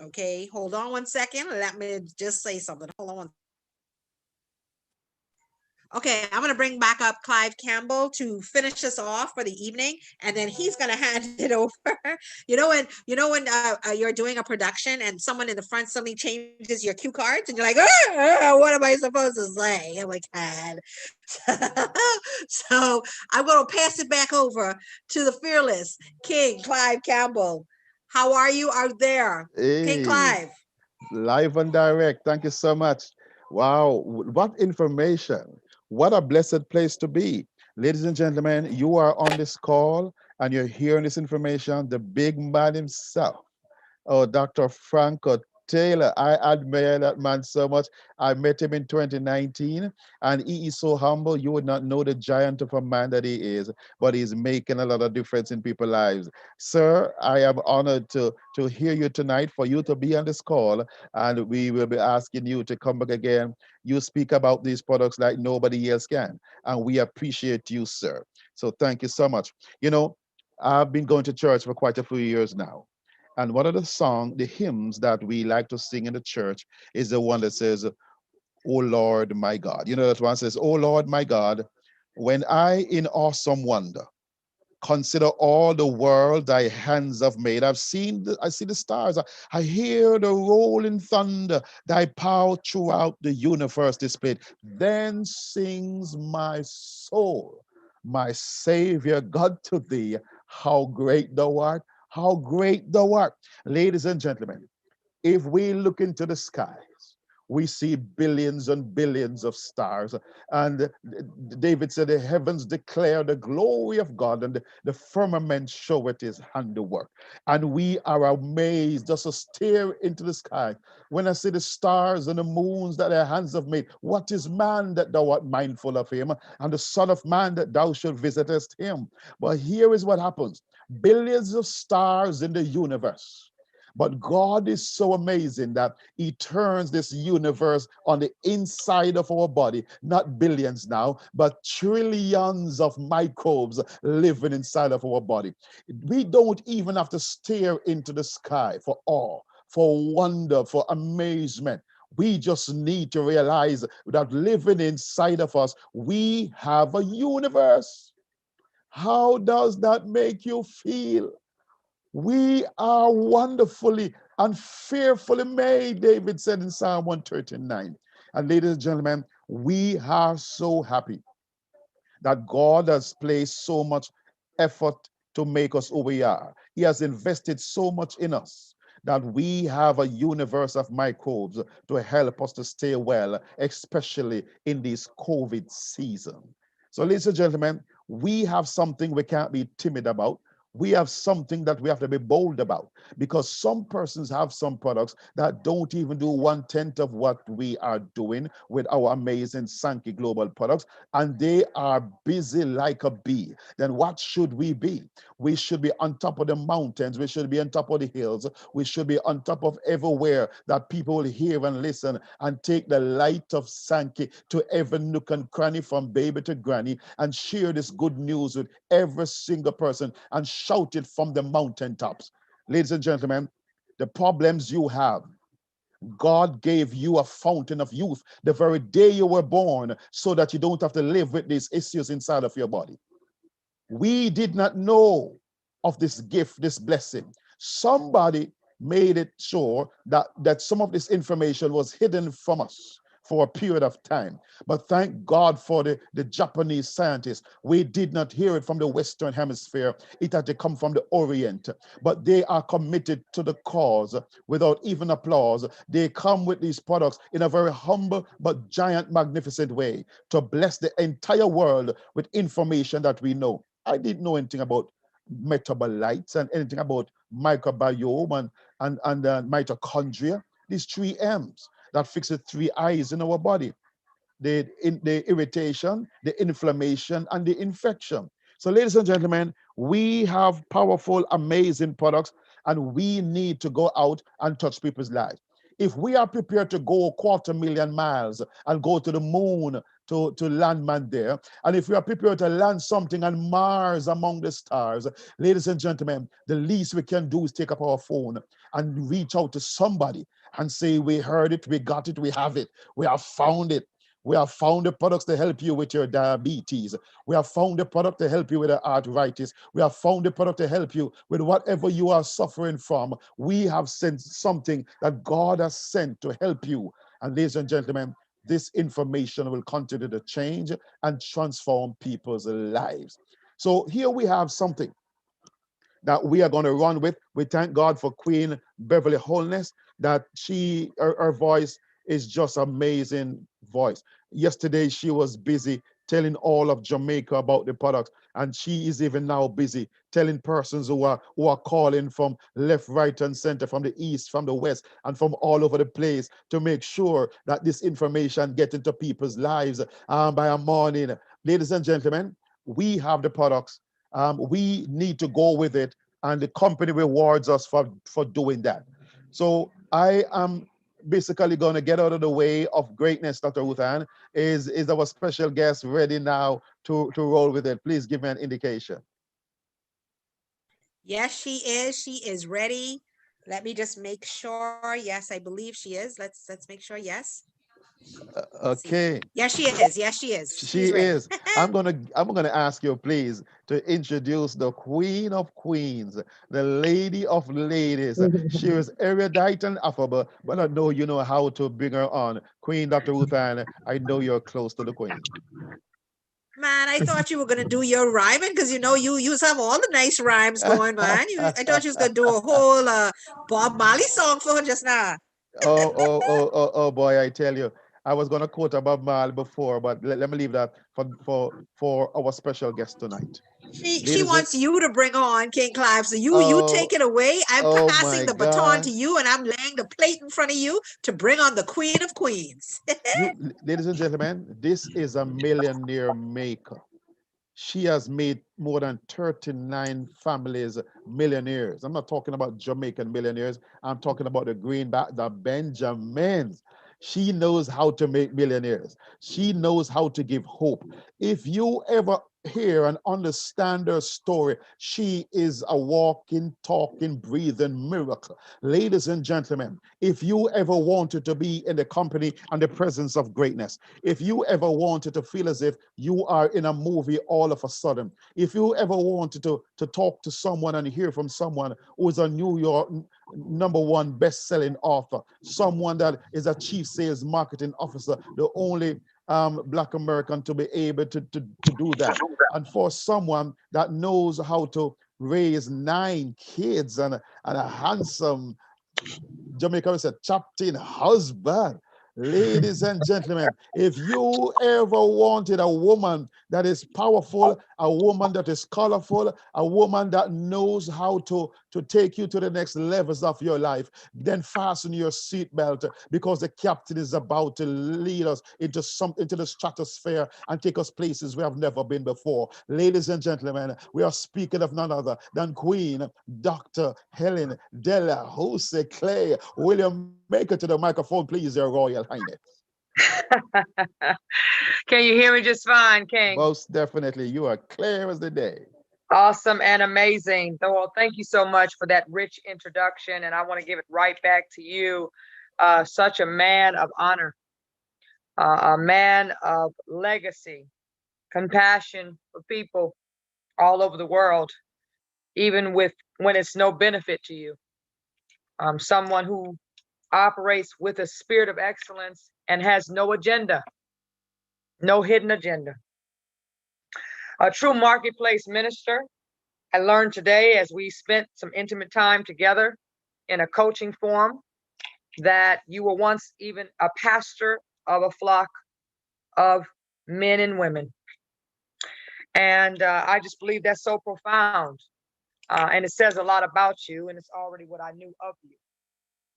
okay, hold on one second. Let me just say something. Hold on one. Okay, I'm going to bring back up Clive Campbell to finish us off for the evening, and then he's going to hand it over. When you're doing a production and someone in the front suddenly changes your cue cards, and you're like, what am I supposed to say? Oh my God. So I'm going to pass it back over to the fearless King Clive Campbell. How are you out there, King Hey, Clive? live and direct. Thank you so much. Wow, what information. What a blessed place to be. Ladies and gentlemen, you are on this call and you're hearing this information. The big man himself, oh, Dr. Franco Taylor. I admire that man so much. I met him in 2019, and he is so humble. You would not know the giant of a man that he is, but he's making a lot of difference in people's lives. Sir, I am honored to hear you tonight, for you to be on this call, and we will be asking you to come back again. You speak about these products like nobody else can, and we appreciate you, sir. So thank you so much. You know, I've been going to church for quite a few years now. And one of the hymns that we like to sing in the church is the one that says, "O Lord my God." You know, that one says, "O Lord my God, when I in awesome wonder consider all the world thy hands have made. I see the stars. I hear the rolling thunder, thy power throughout the universe displayed. Then sings my soul, my Savior God, to thee, how great thou art, how great thou art." Ladies and gentlemen, if we look into the skies, we see billions and billions of stars. And David said, "The heavens declare the glory of God, and the firmament showeth his handiwork." And we are amazed just to stare into the sky. When I see the stars and the moons that their hands have made, what is man that thou art mindful of him? And the Son of Man that thou should visitest him? But here is what happens: billions of stars in the universe. But God is so amazing that he turns this universe on the inside of our body, not billions now, but trillions of microbes living inside of our body. We don't even have to stare into the sky for awe, for wonder, for amazement. We just need to realize that living inside of us, we have a universe. How does that make you feel? We are wonderfully and fearfully made, David said in Psalm 139. And ladies and gentlemen, we are so happy that God has placed so much effort to make us who we are. He has invested so much in us that we have a universe of microbes to help us to stay well, especially in this COVID season. So, ladies and gentlemen, we have something we can't be timid about. We have something that we have to be bold about, because some persons have some products that don't even do 1/10 of what we are doing with our amazing Sankey Global products, and they are busy like a bee. Then what should we be? We should be on top of the mountains. We should be on top of the hills. We should be on top of everywhere that people will hear and listen, and take the light of Sankey to every nook and cranny, from baby to granny, and share this good news with every single person and shout it from the mountaintops. Ladies and gentlemen, the problems you have, God gave you a fountain of youth the very day you were born, so that you don't have to live with these issues inside of your body. We did not know of this gift, this blessing. Somebody made it sure that some of this information was hidden from us for a period of time. But thank God for the Japanese scientists. We did not hear it from the Western Hemisphere. It had to come from the Orient. But they are committed to the cause without even applause. They come with these products in a very humble but giant, magnificent way to bless the entire world with information that we know. I didn't know anything about metabolites and anything about microbiome and mitochondria. these 3 M's that fix the 3 I's in our body. The irritation, the inflammation, and the infection. So, ladies and gentlemen, we have powerful, amazing products, and we need to go out and touch people's lives. If we are prepared to go 250,000 miles and go to the moon to land man there, and if we are prepared to land something on Mars among the stars, ladies and gentlemen, the least we can do is take up our phone and reach out to somebody and say, we heard it, we got it, we have it, we have found it. We have found the products to help you with your diabetes. We have found the product to help you with the arthritis. We have found the product to help you with whatever you are suffering from. We have sent something that God has sent to help you. And ladies and gentlemen, this information will continue to change and transform people's lives. So here we have something that we are going to run with. We thank God for Queen Beverly Wholeness, that her voice is just amazing voice. Yesterday, she was busy telling all of Jamaica about the products, and she is even now busy telling persons who are calling from left, right, and center, from the east, from the west, and from all over the place, to make sure that this information gets into people's lives by a morning. Ladies and gentlemen, we have the products. We need to go with it, and the company rewards us for doing that. So I am basically going to get out of the way of greatness. Dr. Ruth Ann, is our special guest ready now to roll with it? Please give me an indication. Yes, she is. She is ready. Let me just make sure. Yes, I believe she is. Let's make sure. Yes. Okay. Yes, she is. Yes, she is. She She's ready. is. I'm gonna ask you, please, to introduce the Queen of Queens, the Lady of Ladies. She is erudite and affable, but I know you know how to bring her on. Queen Dr. Ruth Ann, I know you're close to the Queen. Man, I thought you were gonna do your rhyming, because you have all the nice rhymes going, man. I thought you was gonna do a whole Bob Marley song for her just now. Oh boy, I tell you, I was gonna quote a Bob Marley before, but let me leave that for our special guest tonight. She wants you to bring on King Clive. So you take it away. I'm passing the baton to you, and I'm laying the plate in front of you to bring on the Queen of Queens. Ladies and gentlemen, this is a millionaire maker. She has made more than 39 families millionaires. I'm not talking about Jamaican millionaires. I'm talking about the Benjamins. She knows how to make millionaires. She knows how to give hope. If you ever hear and understand her story, she is a walking, talking, breathing miracle. Ladies and gentlemen, if you ever wanted to be in the company and the presence of greatness, if you ever wanted to feel as if you are in a movie all of a sudden, if you ever wanted to talk to someone and hear from someone who is a New York #1 best-selling author, someone that is a chief sales marketing officer, the only Black American to be able to do that, and for someone that knows how to raise 9 kids and a handsome, Jamaica said, chopped-in husband. Ladies and gentlemen, if you ever wanted a woman that is powerful, a woman that is colorful, a woman that knows how to take you to the next levels of your life, then fasten your seatbelt, because the captain is about to lead us into the stratosphere and take us places we have never been before. Ladies and gentlemen, we are speaking of none other than Queen Dr. Helen Della Jose Clay. Will you make it to the microphone, please, Your Royal Highness? Can you hear me just fine, King? Most definitely. You are clear as the day. Awesome and amazing. Well, thank you so much for that rich introduction. And I want to give it right back to you. Such a man of honor, a man of legacy, compassion for people all over the world, even when it's no benefit to you. Someone who operates with a spirit of excellence and has no agenda, no hidden agenda. A true marketplace minister. I learned today, as we spent some intimate time together in a coaching forum, that you were once even a pastor of a flock of men and women. And I just believe that's so profound. And it says a lot about you, and it's already what I knew of you.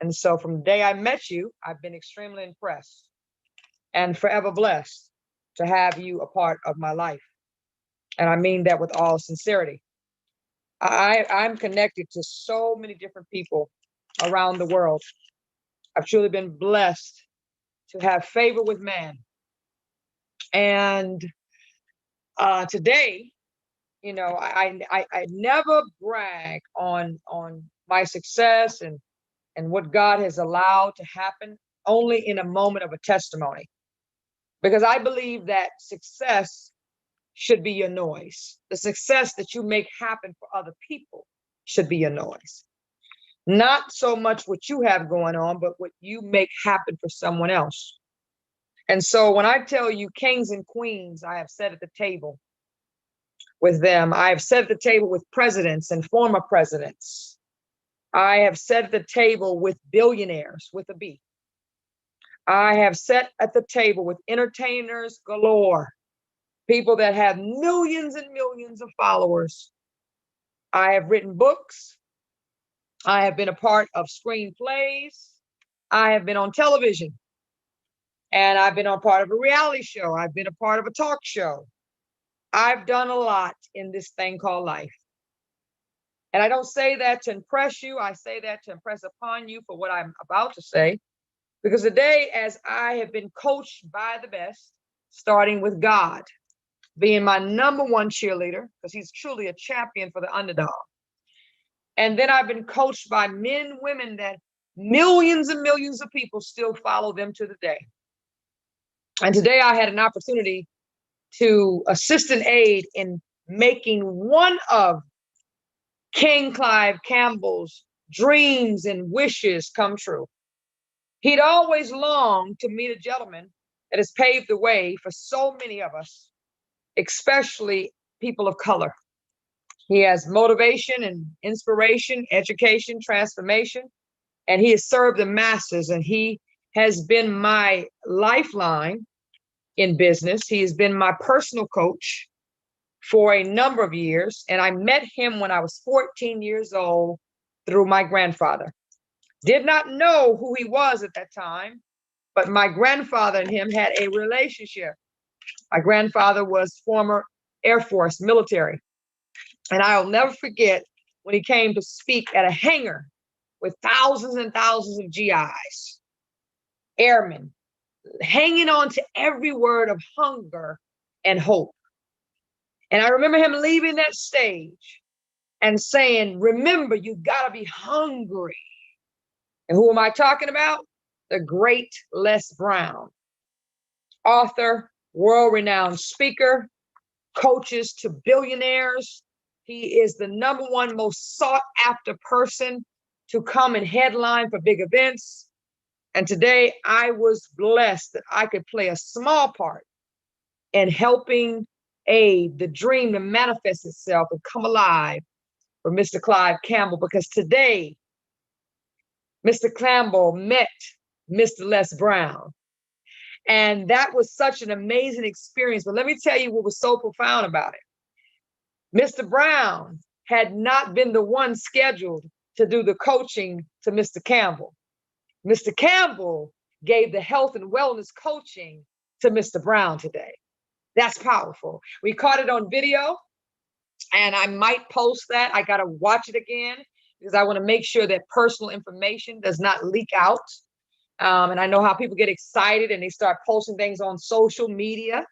And so from the day I met you, I've been extremely impressed and forever blessed to have you a part of my life. And I mean that with all sincerity. I'm connected to so many different people around the world. I've truly been blessed to have favor with man. And today, you know, I never brag on my success and what God has allowed to happen, only in a moment of a testimony. Because I believe that success should be your noise. The success that you make happen for other people should be your noise. Not so much what you have going on, but what you make happen for someone else. And so when I tell you kings and queens, I have sat at the table with them. I have sat at the table with presidents and former presidents. I have sat at the table with billionaires with a B. I have sat at the table with entertainers galore, people that have millions and millions of followers. I have written books. I have been a part of screenplays. I have been on television. And I've been a part of a reality show. I've been a part of a talk show. I've done a lot in this thing called life. And I don't say that to impress you. I say that to impress upon you for what I'm about to say. Because today, as I have been coached by the best, starting with God, being my number one cheerleader, because he's truly a champion for the underdog. And then I've been coached by men, women that millions and millions of people still follow them to the day. And today I had an opportunity to assist and aid in making one of King Clive Campbell's dreams and wishes come true. He'd always longed to meet a gentleman that has paved the way for so many of us, especially people of color. He has motivation and inspiration, education, transformation, and he has served the masses, and he has been my lifeline in business. He has been my personal coach for a number of years. And I met him when I was 14 years old through my grandfather. Did not know who he was at that time, but my grandfather and him had a relationship. My grandfather was former Air Force military. And I'll never forget when he came to speak at a hangar with thousands and thousands of GIs, airmen, hanging on to every word of hunger and hope. And I remember him leaving that stage and saying, remember, you gotta be hungry. And who am I talking about? The great Les Brown, author, world-renowned speaker, coaches to billionaires. He is the number one most sought after person to come and headline for big events. And today I was blessed that I could play a small part in helping aid the dream to manifest itself and come alive for Mr. Clive Campbell, because today Mr. Campbell met Mr. Les Brown. And that was such an amazing experience. But let me tell you what was so profound about it. Mr. Brown had not been the one scheduled to do the coaching to Mr. Campbell. Mr. Campbell gave the health and wellness coaching to Mr. Brown today. That's powerful. We caught it on video, and I might post that. I got to watch it again because I want to make sure that personal information does not leak out. And I know how people get excited and they start posting things on social media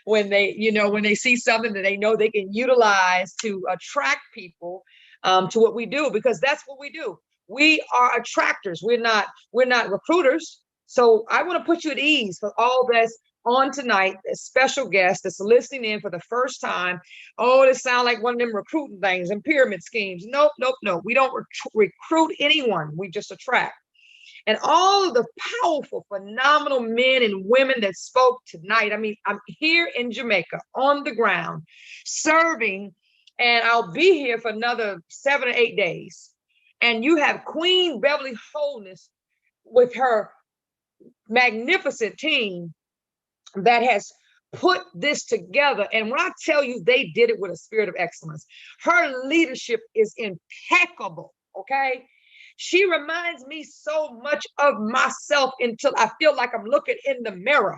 when they see something that they know they can utilize to attract people to what we do, because that's what we do. We are attractors. We're not recruiters. So I want to put you at ease for all that's on tonight, a special guest that's listening in for the first time. Oh, this sounds like one of them recruiting things and pyramid schemes. Nope. We don't recruit anyone. We just attract. And all of the powerful, phenomenal men and women that spoke tonight. I mean, I'm here in Jamaica on the ground serving, and I'll be here for another 7 or 8 days. And you have Queen Beverly Wholeness with her magnificent team that has put this together. And when I tell you they did it with a spirit of excellence, her leadership is impeccable, okay? She reminds me so much of myself until I feel like I'm looking in the mirror.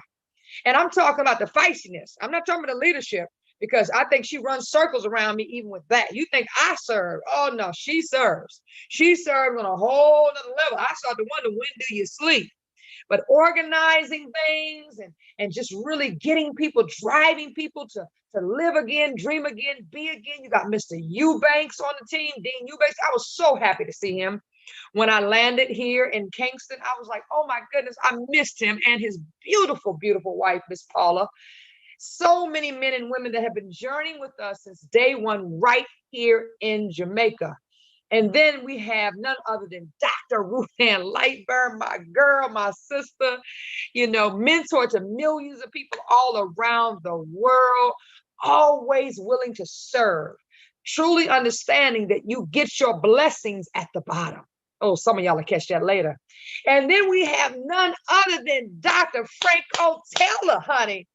And I'm talking about the feistiness. I'm not talking about the leadership, because I think she runs circles around me even with that. You think I serve? Oh no, she serves. She serves on a whole other level. I start to wonder, when do you sleep? But organizing things and just really getting people, driving people to live again, dream again, be again. You got Mr. Eubanks on the team, Dean Eubanks. I was so happy to see him. When I landed here in Kingston, I was like, oh my goodness, I missed him and his beautiful, beautiful wife, Miss Paula. So many men and women that have been journeying with us since day one right here in Jamaica. And then we have none other than Dr. Ruth Ann Lightburn, my girl, my sister, you know, mentor to millions of people all around the world, always willing to serve, truly understanding that you get your blessings at the bottom. Oh, some of y'all will catch that later. And then we have none other than Dr. Franco Taylor, honey.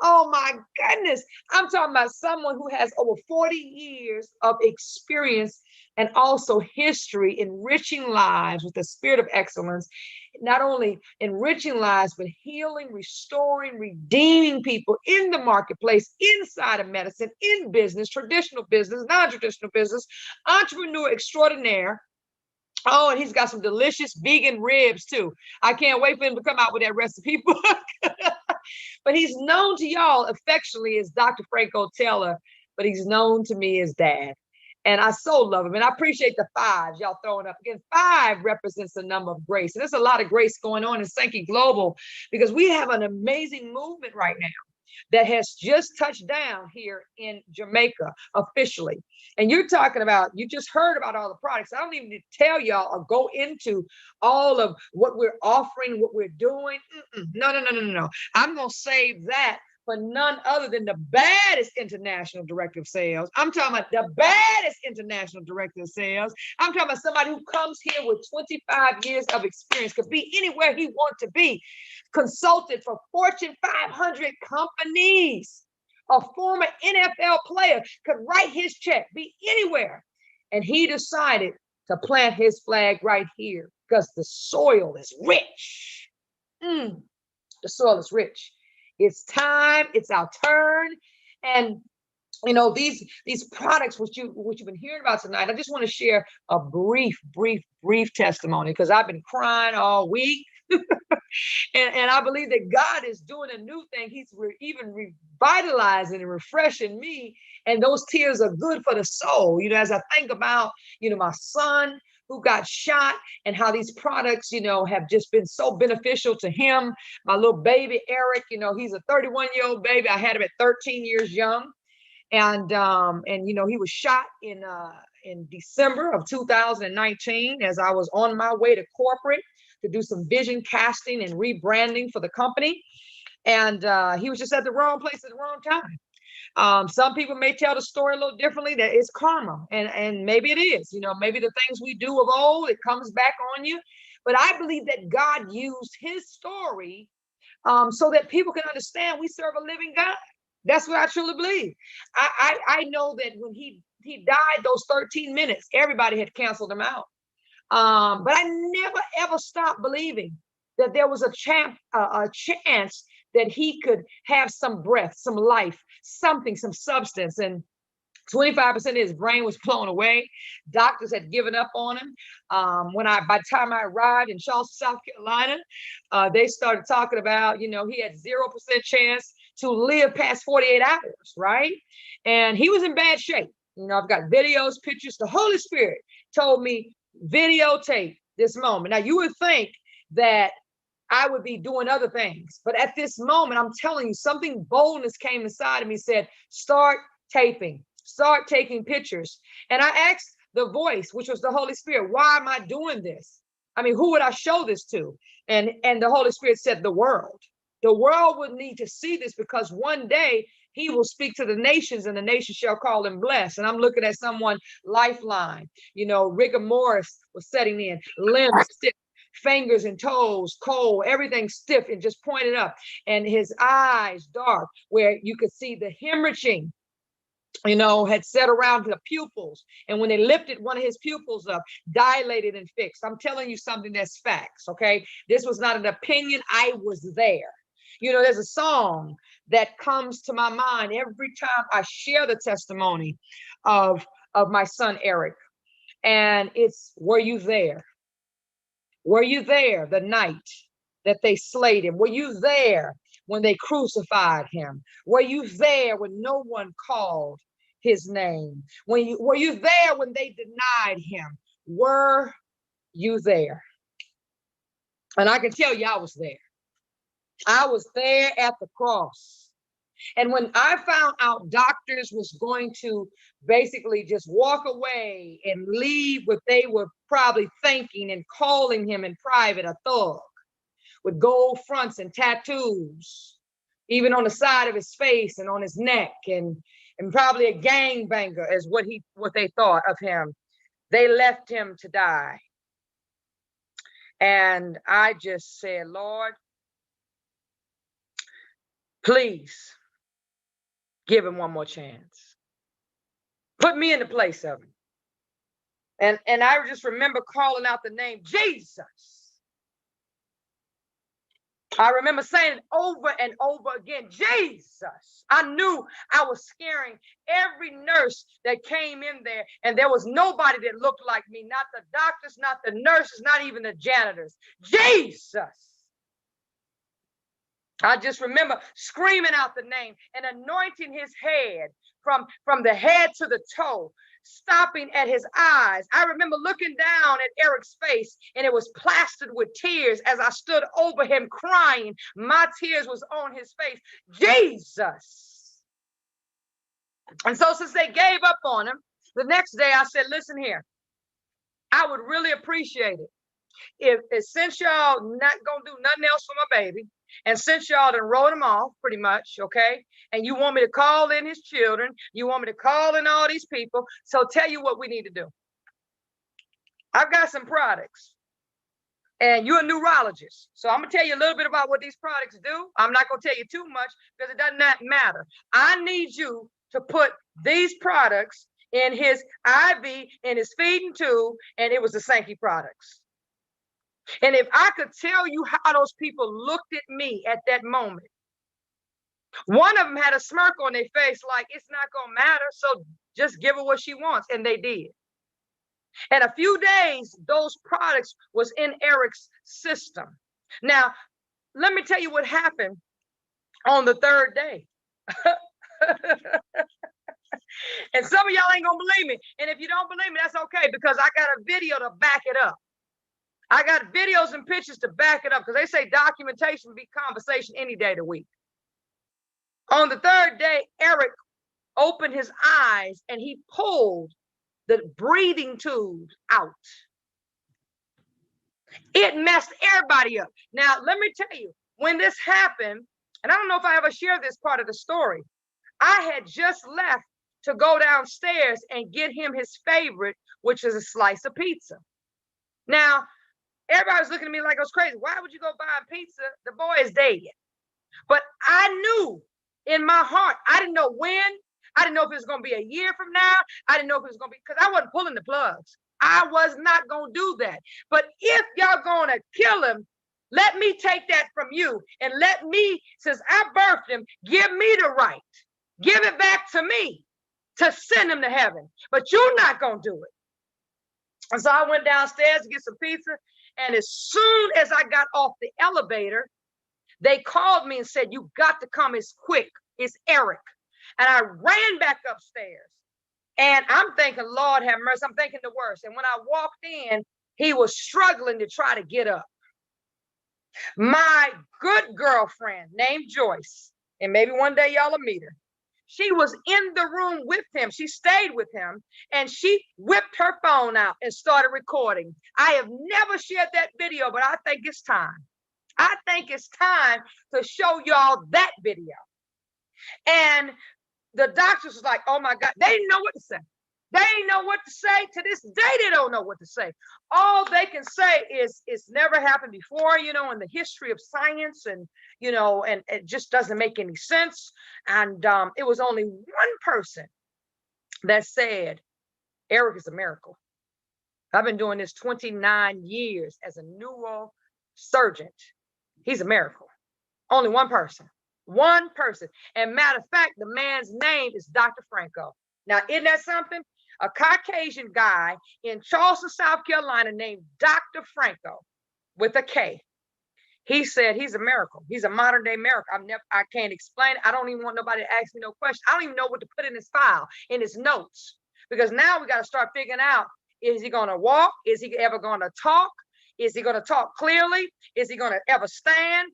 Oh my goodness. I'm talking about someone who has over 40 years of experience and also history, enriching lives with the spirit of excellence, not only enriching lives, but healing, restoring, redeeming people in the marketplace, inside of medicine, in business, traditional business, non-traditional business, entrepreneur extraordinaire. Oh, and he's got some delicious vegan ribs too. I can't wait for him to come out with that recipe book. But he's known to y'all affectionately as Dr. Franco Taylor, but he's known to me as Dad. And I so love him. And I appreciate the fives y'all throwing up. Again, 5 represents the number of grace. And there's a lot of grace going on in Sankey Global, because we have an amazing movement right now that has just touched down here in Jamaica officially. And you're talking about, you just heard about all the products. I don't even need to tell y'all or go into all of what we're offering, what we're doing. No. I'm going to save that for none other than the baddest international director of sales. I'm talking about the baddest international director of sales. I'm talking about somebody who comes here with 25 years of experience, could be anywhere he wants to be, consulted for Fortune 500 companies. A former NFL player could write his check, be anywhere. And he decided to plant his flag right here because the soil is rich. The soil is rich. It's time, it's our turn. And you know, these products which you've been hearing about tonight, I just want to share a brief testimony, because I've been crying all week. And I believe that God is doing a new thing. He's even revitalizing and refreshing me. And those tears are good for the soul. You know, as I think about, you know, my son who got shot and how these products, you know, have just been so beneficial to him. My little baby, Eric, you know, he's a 31-year-old baby. I had him at 13 years young. And you know, he was shot in December of 2019 as I was on my way to corporate to do some vision casting and rebranding for the company. And he was just at the wrong place at the wrong time. Some people may tell the story a little differently, that it's karma, and maybe it is, you know, maybe the things we do of old, it comes back on you. But I believe that God used his story so that people can understand we serve a living God. That's what I truly believe. I know that when he died, those 13 minutes, everybody had canceled him out. But I never, ever stopped believing that there was a chance that he could have some breath, some life, something, some substance. And 25% of his brain was blown away. Doctors had given up on him. By the time I arrived in Charleston, South Carolina, they started talking about, you know, he had 0% chance to live past 48 hours, right? And he was in bad shape. You know, I've got videos, pictures. The Holy Spirit told me, videotape this moment. Now, you would think that I would be doing other things, but at this moment, I'm telling you, something boldness came inside of me, said, start taping, start taking pictures. And I asked the voice, which was the Holy Spirit, why am I doing this? I mean, who would I show this to? And the Holy Spirit said, the world. The world would need to see this, because one day he will speak to the nations and the nations shall call him blessed. And I'm looking at someone, lifeline, you know, rigor mortis was setting in, limbs stiff, fingers and toes cold, everything stiff and just pointed up, and his eyes dark, where you could see the hemorrhaging you know, had set around the pupils. And when they lifted one of his pupils up, dilated and fixed. I'm telling you something that's facts, okay? This was not an opinion. I was there. You know, there's a song that comes to my mind every time I share the testimony of my son, Eric. And it's, were you there? Were you there the night that they slayed him? Were you there when they crucified him? Were you there when no one called his name? Were you there when they denied him? Were you there? And I can tell you I was there. I was there at the cross. And when I found out doctors was going to basically just walk away and leave what they were probably thinking and calling him in private a thug with gold fronts and tattoos, even on the side of his face and on his neck, and probably a gangbanger is what they thought of him. They left him to die. And I just said, Lord, please give him one more chance. Put me in the place of him. And I just remember calling out the name Jesus. I remember saying it over and over again, Jesus. I knew I was scaring every nurse that came in there, and there was nobody that looked like me, not the doctors, not the nurses, not even the janitors. Jesus. I just remember screaming out the name and anointing his head from the head to the toe, stopping at his eyes. I remember looking down at Eric's face, and it was plastered with tears as I stood over him crying. My tears was on his face. Jesus. And so since they gave up on him, the next day I said, listen here, I would really appreciate it if since y'all not gonna do nothing else for my baby, and since y'all done wrote him off pretty much, okay, and you want me to call in his children, you want me to call in all these people, so tell you what we need to do. I've got some products, and you're a neurologist, so I'm gonna tell you a little bit about what these products do. I'm not gonna tell you too much because it does not matter. I need you to put these products in his IV, in his feeding tube, and it was the Sankey products. And if I could tell you how those people looked at me at that moment, one of them had a smirk on their face like, it's not going to matter, so just give her what she wants. And they did. And a few days, those products was in Eric's system. Now, let me tell you what happened on the third day. And some of y'all ain't going to believe me. And if you don't believe me, that's okay, because I got a video to back it up. I got videos and pictures to back it up, because they say documentation beat conversation any day of the week. On the third day, Eric opened his eyes and he pulled the breathing tubes out. It messed everybody up. Now, let me tell you, when this happened, and I don't know if I ever shared this part of the story, I had just left to go downstairs and get him his favorite, which is a slice of pizza. Now, everybody was looking at me like I was crazy. Why would you go buy a pizza? The boy is dead. But I knew in my heart, I didn't know when. I didn't know if it was going to be a year from now. I didn't know if it was going to be, because I wasn't pulling the plugs. I was not going to do that. But if y'all going to kill him, let me take that from you. And let me, since I birthed him, give me the right. Give it back to me to send him to heaven. But you're not going to do it. And so I went downstairs to get some pizza. And as soon as I got off the elevator, they called me and said, you got to come as quick. It's Eric. And I ran back upstairs. And I'm thinking, Lord have mercy. I'm thinking the worst. And when I walked in, he was struggling to try to get up. My good girlfriend named Joyce, and maybe one day y'all will meet her, she was in the room with him. She stayed with him, and she whipped her phone out and started recording. I have never shared that video, but I think it's time. I think it's time to show y'all that video. And the doctors was like, oh my God, they didn't know what to say. They didn't know what to say. To this day, they don't know what to say. All they can say is it's never happened before, you know, in the history of science, and, you know, and it just doesn't make any sense. And it was only one person that said, Eric is a miracle. I've been doing this 29 years as a neurosurgeon. He's a miracle. Only one person. One person. And matter of fact, the man's name is Dr. Franco. Now, isn't that something? A Caucasian guy in Charleston, South Carolina named Dr. Franco with a K. He said he's a miracle. He's a modern day miracle. I can't explain it. I don't even want nobody to ask me no question. I don't even know what to put in his file, in his notes, because now we got to start figuring out, is he going to walk? Is he ever going to talk? Is he going to talk clearly? Is he going to ever stand?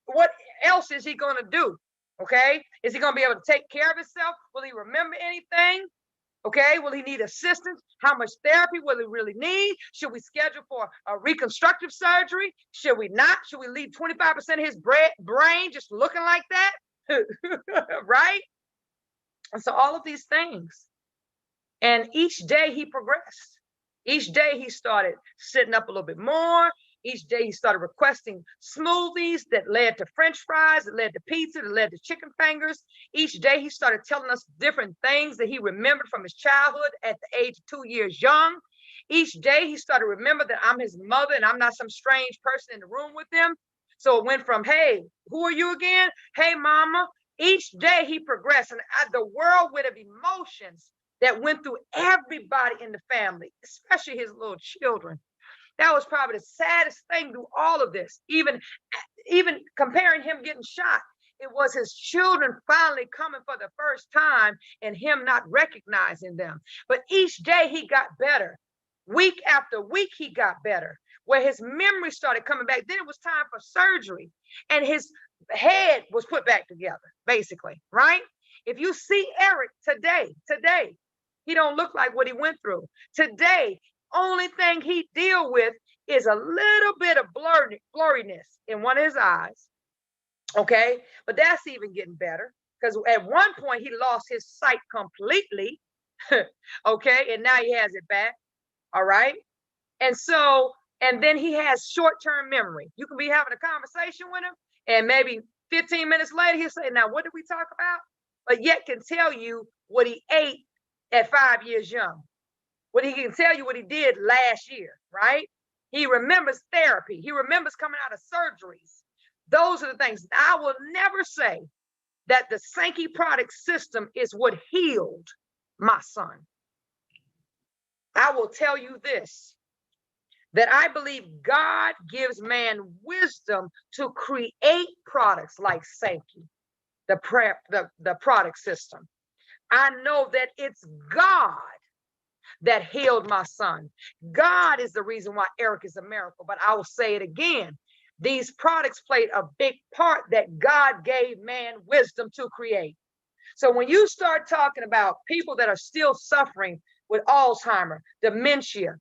What else is he going to do? Okay. Is he going to be able to take care of himself? Will he remember anything? Okay. Will he need assistance? How much therapy will he really need? Should we schedule for a reconstructive surgery? Should we not? Should we leave 25% of his brain just looking like that? Right? And so all of these things. And each day he progressed. Each day he started sitting up a little bit more. Each day he started requesting smoothies that led to French fries, that led to pizza, that led to chicken fingers. Each day he started telling us different things that he remembered from his childhood at the age of 2 years young. Each day he started to remember that I'm his mother and I'm not some strange person in the room with him. So it went from, hey, who are you again? Hey, mama. Each day he progressed, and the whirlwind of emotions that went through everybody in the family, especially his little children. That was probably the saddest thing through all of this. Even comparing him getting shot, it was his children finally coming for the first time and him not recognizing them. But each day he got better. Week after week, he got better, where his memory started coming back. Then it was time for surgery, and his head was put back together, basically, right? If you see Eric today, he don't look like what he went through. Today, only thing he deal with is a little bit of blurriness in one of his eyes. Okay, but that's even getting better, because at one point he lost his sight completely. Okay, and now he has it back. All right. And so, and then he has short-term memory. You can be having a conversation with him, and maybe 15 minutes later, he'll say, now, what did we talk about? But yet can tell you what he ate at 5 years young. What he can tell you what he did last year, right? He remembers therapy. He remembers coming out of surgeries. Those are the things. I will never say that the Sankey product system is what healed my son. I will tell you this, that I believe God gives man wisdom to create products like Sankey, the product system. I know that it's God that healed my son. God is the reason why Eric is a miracle. But I will say it again. These products played a big part that God gave man wisdom to create. So when you start talking about people that are still suffering with Alzheimer, dementia,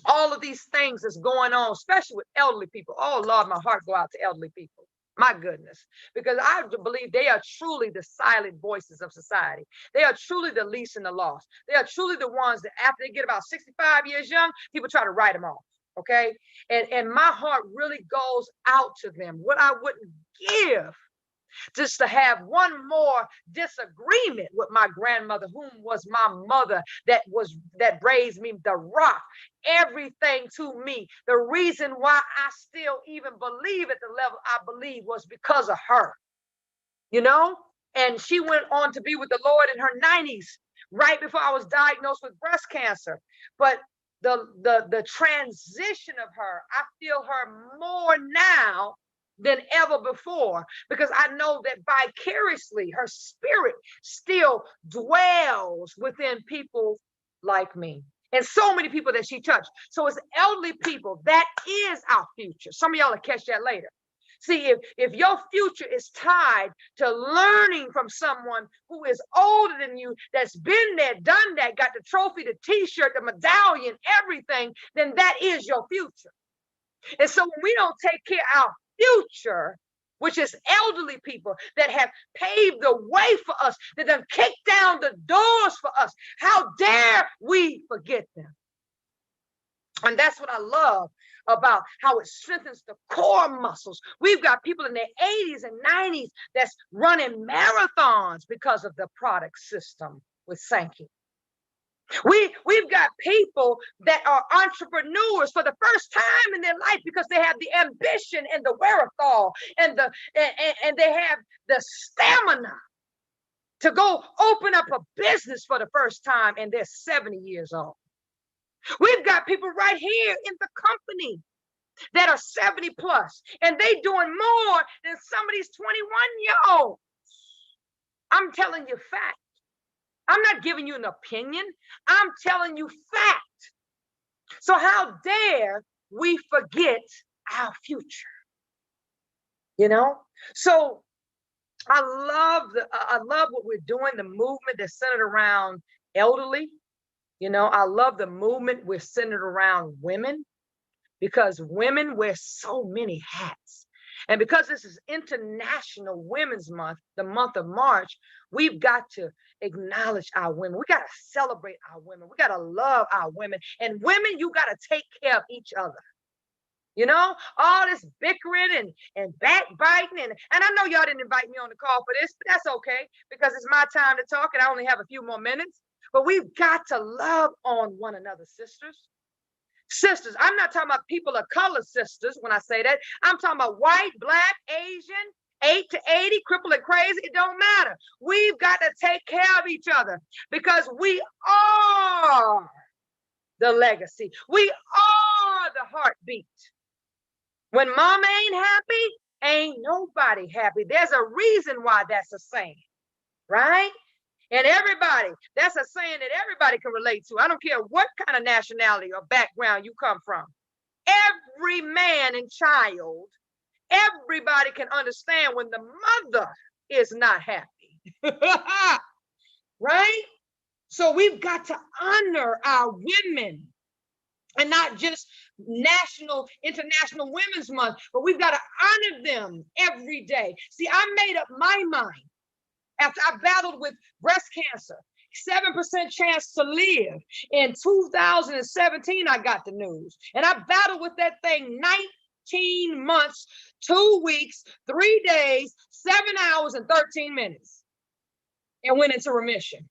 all of these things that's going on, especially with elderly people. Oh, Lord, my heart go out to elderly people. My goodness, because I believe they are truly the silent voices of society. They are truly the least and the lost. They are truly the ones that after they get about 65 years young, people try to write them off. Okay. And my heart really goes out to them. What I wouldn't give just to have one more disagreement with my grandmother, whom was my mother, that raised me, the rock, everything to me. The reason why I still even believe at the level I believe was because of her, you know? And she went on to be with the Lord in her 90s, right before I was diagnosed with breast cancer. But the transition of her, I feel her more now than ever before, because I know that vicariously her spirit still dwells within people like me and so many people that she touched. So as elderly people, that is our future. Some of y'all will catch that later. See, if your future is tied to learning from someone who is older than you, that's been there, done that, got the trophy, the t-shirt, the medallion, everything, then that is your future. And so when we don't take care of our future, which is elderly people that have paved the way for us, that have kicked down the doors for us, how dare we forget them? And that's what I love about how it strengthens the core muscles. We've got people in their 80s and 90s that's running marathons because of the product system with Sankey. We've got people that are entrepreneurs for the first time in their life because they have the ambition and the wherewithal and and they have the stamina to go open up a business for the first time, and they're 70 years old. We've got people right here in the company that are 70 plus, and they doing more than some of these 21-year-olds. I'm telling you fact. I'm not giving you an opinion. I'm telling you fact. So how dare we forget our future? You know? So I love what we're doing, the movement that's centered around elderly. You know, I love the movement we're centered around women, because women wear so many hats. And because this is International Women's Month, the month of March, we've got to acknowledge our women. We got to celebrate our women. We got to love our women. And women, you got to take care of each other. You know, all this bickering and backbiting. And I know y'all didn't invite me on the call for this, but that's okay, because it's my time to talk and I only have a few more minutes. But we've got to love on one another, sisters. Sisters, I'm not talking about people of color sisters when I say that. I'm talking about white, black, Asian, 8 to 80, crippled and crazy. It don't matter. We've got to take care of each other because we are the legacy. We are the heartbeat. When mama ain't happy, ain't nobody happy. There's a reason why that's a saying, right? And everybody, that's a saying that everybody can relate to. I don't care what kind of nationality or background you come from. Every man and child, everybody can understand when the mother is not happy. Right? So we've got to honor our women, and not just International Women's Month, but we've got to honor them every day. See, I made up my mind after I battled with breast cancer, 7% chance to live. In 2017, I got the news. And I battled with that thing 19 months, 2 weeks, 3 days, 7 hours, and 13 minutes, and went into remission.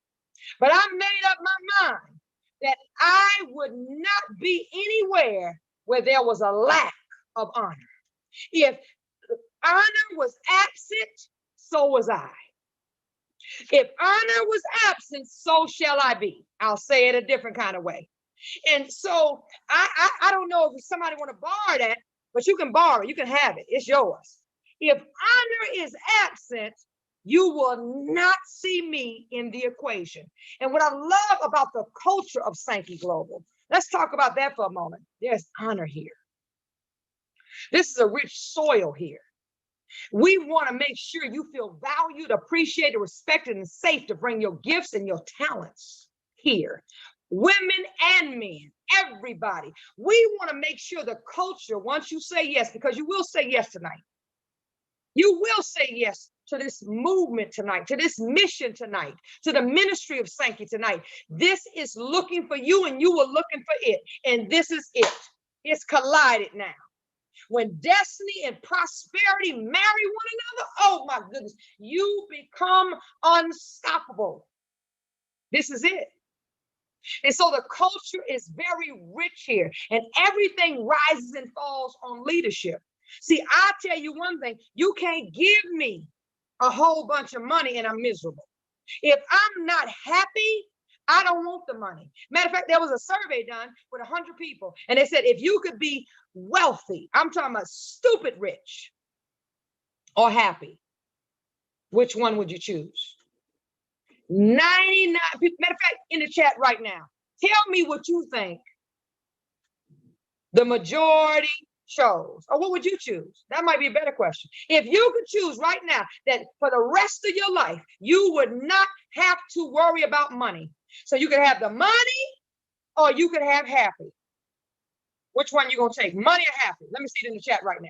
But I made up my mind that I would not be anywhere where there was a lack of honor. If honor was absent, so was I. If honor was absent, so shall I be. I'll say it a different kind of way. And so I don't know if somebody want to borrow that, but you can borrow it. You can have it. It's yours. If honor is absent, you will not see me in the equation. And what I love about the culture of Sankey Global, let's talk about that for a moment. There's honor here. This is a rich soil here. We want to make sure you feel valued, appreciated, respected, and safe to bring your gifts and your talents here. Women and men, everybody. We want to make sure the culture, once you say yes, because you will say yes tonight. You will say yes to this movement tonight, to this mission tonight, to the ministry of Sankey tonight. This is looking for you and you were looking for it. And this is it. It's collided now. When destiny and prosperity marry one another, oh my goodness, you become unstoppable. This is it. And so the culture is very rich here, and everything rises and falls on leadership. See, I'll tell you one thing, you can't give me a whole bunch of money and I'm miserable. If I'm not happy, I don't want the money. Matter of fact, there was a survey done with 100 people, and they said if you could be wealthy, I'm talking about stupid rich or happy, which one would you choose? 99 people, matter of fact, in the chat right now, tell me what you think the majority chose, or what would you choose? That might be a better question. If you could choose right now that for the rest of your life, you would not have to worry about money. So you could have the money or you could have happy. Which one you gonna take, money or happy? Let me see it in the chat right now.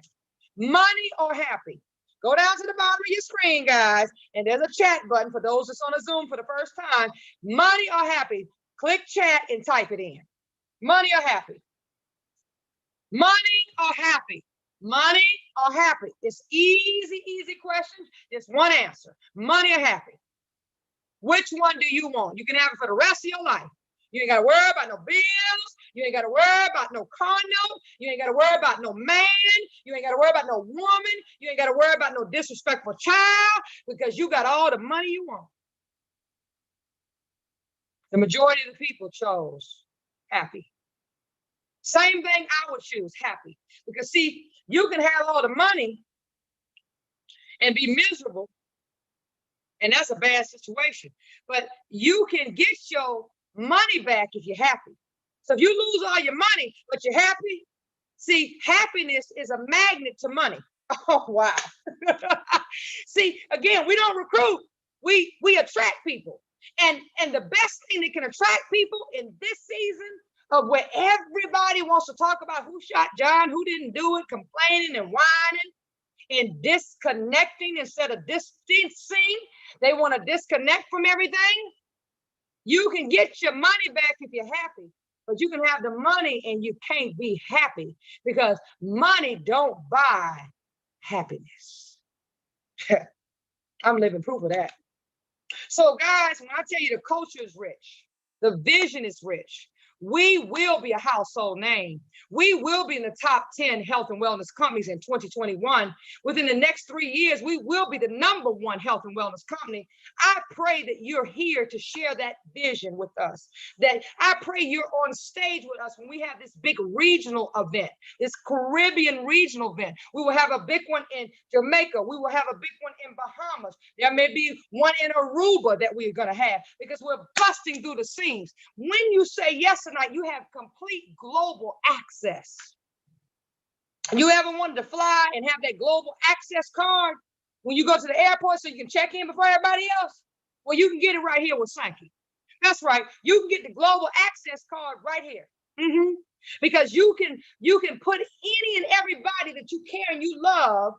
Money or happy? Go down to the bottom of your screen, guys, and there's a chat button for those that's on a Zoom for the first time. Money or happy? Click chat and type it in. Money or happy? Money or happy? Money or happy? It's easy question. There's one answer. Money or happy? Which one do you want? You can have it for the rest of your life. You ain't got to worry about no bills. You ain't got to worry about no condo. You ain't got to worry about no man. You ain't got to worry about no woman. You ain't got to worry about no disrespectful child because you got all the money you want. The majority of the people chose happy. Same thing I would choose, happy. Because see, you can have all the money and be miserable, and that's a bad situation. But you can get your money back if you're happy. So if you lose all your money, but you're happy, see, happiness is a magnet to money. Oh, wow. See, again, we don't recruit, we attract people. And the best thing that can attract people in this season of where everybody wants to talk about who shot John, who didn't do it, complaining and whining and disconnecting instead of distancing. They want to disconnect from everything. You can get your money back if you're happy, but you can have the money and you can't be happy because money don't buy happiness. I'm living proof of that. So guys, when I tell you the culture is rich, the vision is rich, we will be a household name. We will be in the top 10 health and wellness companies in 2021. Within the next 3 years, we will be the #1 health and wellness company. I pray that you're here to share that vision with us. That I pray you're on stage with us when we have this big regional event, this Caribbean regional event. We will have a big one in Jamaica. We will have a big one in Bahamas. There may be one in Aruba that we're going to have because we're busting through the seams. When you say yes tonight, you have complete global access. You ever wanted to fly and have that global access card when you go to the airport so you can check in before everybody else? Well, you can get it right here with Sankey. That's right. You can get the global access card right here. Because you can put any and everybody that you care and you love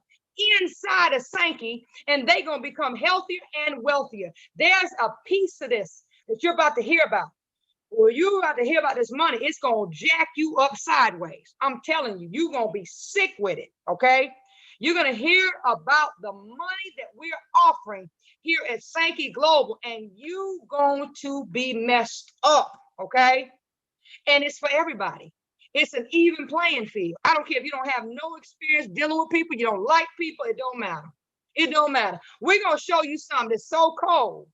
inside of Sankey, and they're going to become healthier and wealthier. There's a piece of this that you're about to hear about. Well, you're about to hear about this money. It's going to jack you up sideways. I'm telling you, you're going to be sick with it, okay? You're going to hear about the money that we're offering here at Sankey Global, and you're going to be messed up, okay? And it's for everybody. It's an even playing field. I don't care if you don't have no experience dealing with people, you don't like people, it don't matter. It don't matter. We're going to show you something that's so cold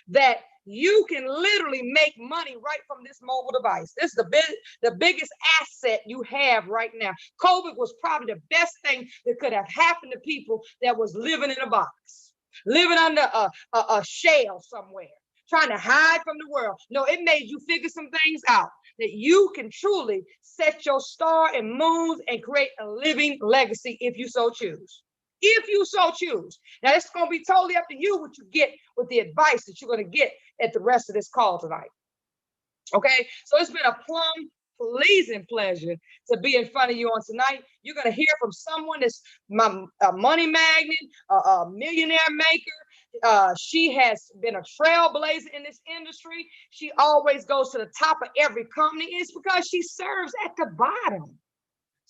that you can literally make money right from this mobile device. This is the biggest asset you have right now. COVID was probably the best thing that could have happened to people that was living in a box, living under a shell somewhere, trying to hide from the world. No, it made you figure some things out that you can truly set your star and moons and create a living legacy if you so choose. If you so choose. Now, it's going to be totally up to you what you get with the advice that you're going to get at the rest of this call tonight. Okay? So it's been a plum pleasing pleasure to be in front of you on tonight. You're going to hear from someone that's a money magnet, a millionaire maker. She has been a trailblazer in this industry. She always goes to the top of every company. It's because she serves at the bottom.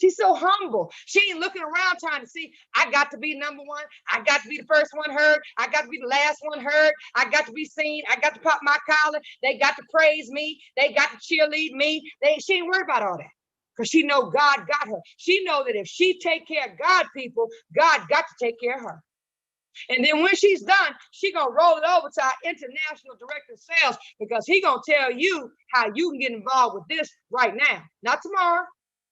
She's so humble. She ain't looking around trying to see, I got to be #1. I got to be the first one heard. I got to be the last one heard. I got to be seen. I got to pop my collar. They got to praise me. They got to cheerlead me. She ain't worried about all that because she know God got her. She know that if she take care of God people, God got to take care of her. And then when she's done, she going to roll it over to our international director of sales because he going to tell you how you can get involved with this right now. Not tomorrow,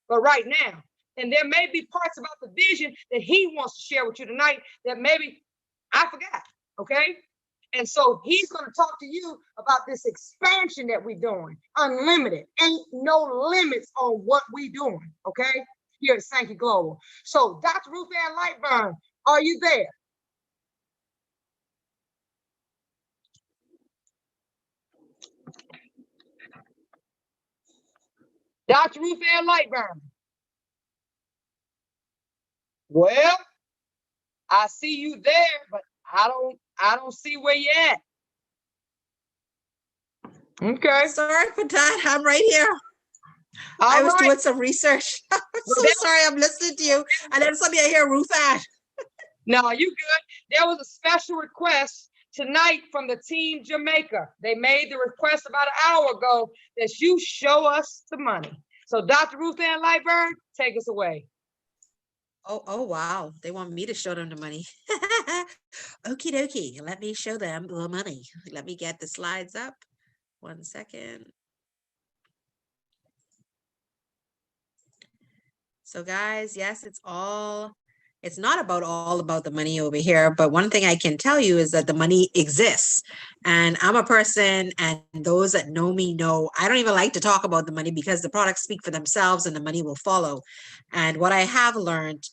but right now. And there may be parts about the vision that he wants to share with you tonight that maybe I forgot, okay? And so he's going to talk to you about this expansion that we're doing. Unlimited. Ain't no limits on what we're doing, okay? Here at Sankey Global. So Dr. Ruth Ann Lightburn, are you there? Dr. Ruth Ann Lightburn. Well, I see you there, but I don't see where you're at. Okay. Sorry for that. I'm right here. I was doing some research. I'm so sorry. I'm listening to you. And then somebody I hear Ruth Ann. No, you good. There was a special request tonight from the team Jamaica. They made the request about an hour ago that you show us the money. So Dr. Ruth Ann Lightburn, take us away. Oh, wow. They want me to show them the money. Okie dokie. Let me show them the money. Let me get the slides up. 1 second. So guys, yes, it's not all about the money over here, but one thing I can tell you is that the money exists. And I'm a person, and those that know me know, I don't even like to talk about the money because the products speak for themselves and the money will follow. And what I have learned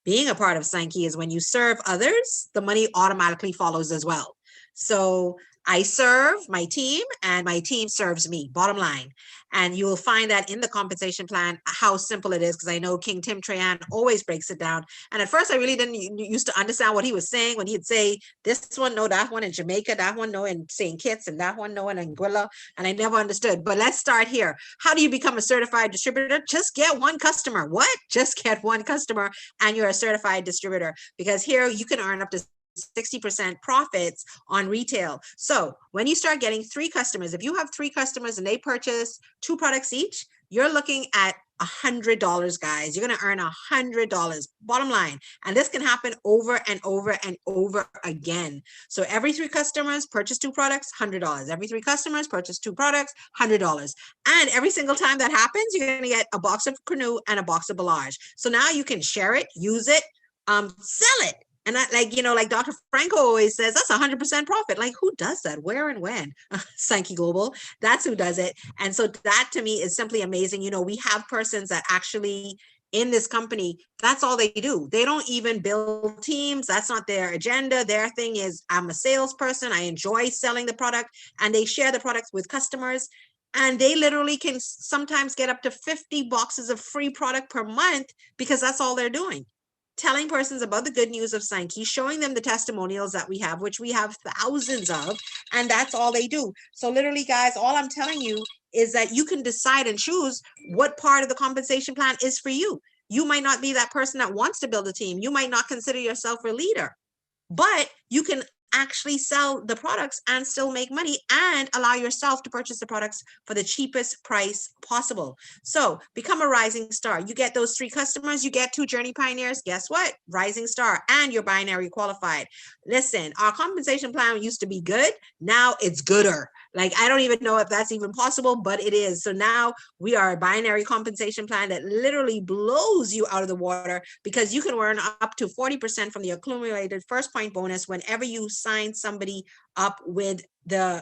being a part of Sankey is when you serve others, the money automatically follows as well. So I serve my team and my team serves me, bottom line. And you will find that in the compensation plan, how simple it is, because I know King Tim Trahan always breaks it down. And at first I really didn't used to understand what he was saying when he'd say, this one, no, that one in Jamaica, that one, no, in St. Kitts, and that one, no, in Anguilla. And I never understood. But let's start here. How do you become a certified distributor? Just get one customer. What? Just get one customer and you're a certified distributor, because here you can earn up to 60% profits on retail. So when you start getting 3 customers, if you have 3 customers and they purchase 2 products each, you're looking at $100, guys. You're going to earn $100, bottom line. And this can happen over and over and over again. So every 3 customers purchase 2 products, $100. Every 3 customers purchase 2 products, $100. And every single time that happens, you're going to get a box of Canoe and a box of Ballage. So now you can share it, use it, sell it. And like Dr. Franco always says, that's 100% profit. Like, who does that? Where and when? Sankey Global, that's who does it. And so that to me is simply amazing. We have persons that actually in this company, that's all they do. They don't even build teams. That's not their agenda. Their thing is, I'm a salesperson. I enjoy selling the product, and they share the products with customers. And they literally can sometimes get up to 50 boxes of free product per month because that's all they're doing. Telling persons about the good news of Sankey, showing them the testimonials that we have, which we have thousands of, and that's all they do. So literally, guys, all I'm telling you is that you can decide and choose what part of the compensation plan is for you. You might not be that person that wants to build a team. You might not consider yourself a leader, but you can actually sell the products and still make money and allow yourself to purchase the products for the cheapest price possible. So become a rising star. You get those 3 customers, you get 2 journey pioneers. Guess what? Rising star, and you're binary qualified. Listen, our compensation plan used to be good. Now it's gooder. Like, I don't even know if that's even possible, but it is. So now we are a binary compensation plan that literally blows you out of the water, because you can earn up to 40% from the accumulated first point bonus whenever you sign somebody up with the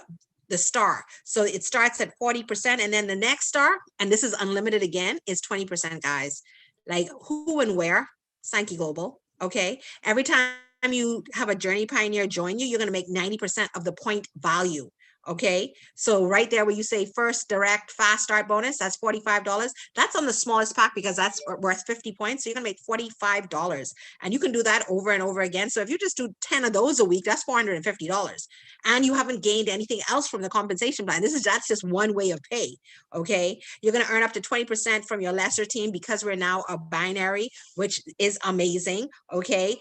star. So it starts at 40%, and then the next star, and this is unlimited again, is 20%, guys. Like, who and where? Sankey Global. Okay. Every time you have a journey pioneer join you, you're going to make 90% of the point value. Okay, so right there where you say first direct fast start bonus, that's $45. That's on the smallest pack because that's worth 50 points. So you're gonna make $45, and you can do that over and over again. So if you just do 10 of those a week, that's $450, and you haven't gained anything else from the compensation plan. That's just one way of pay. Okay, you're gonna earn up to 20% from your lesser team because we're now a binary, which is amazing. Okay.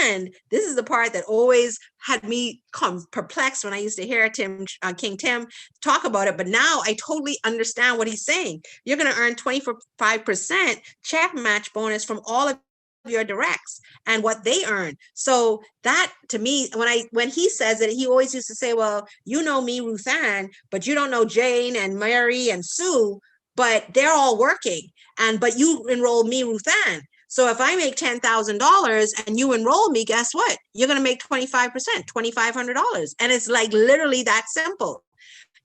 And this is the part that always had me perplexed when I used to hear King Tim talk about it. But now I totally understand what he's saying. You're going to earn 25% check match bonus from all of your directs and what they earn. So that, to me, when he says it, he always used to say, well, you know me, Ruth Ann, but you don't know Jane and Mary and Sue, but they're all working. But you enrolled me, Ruth Ann. So if I make $10,000 and you enroll me, guess what? You're going to make 25%, $2,500. And it's like literally that simple,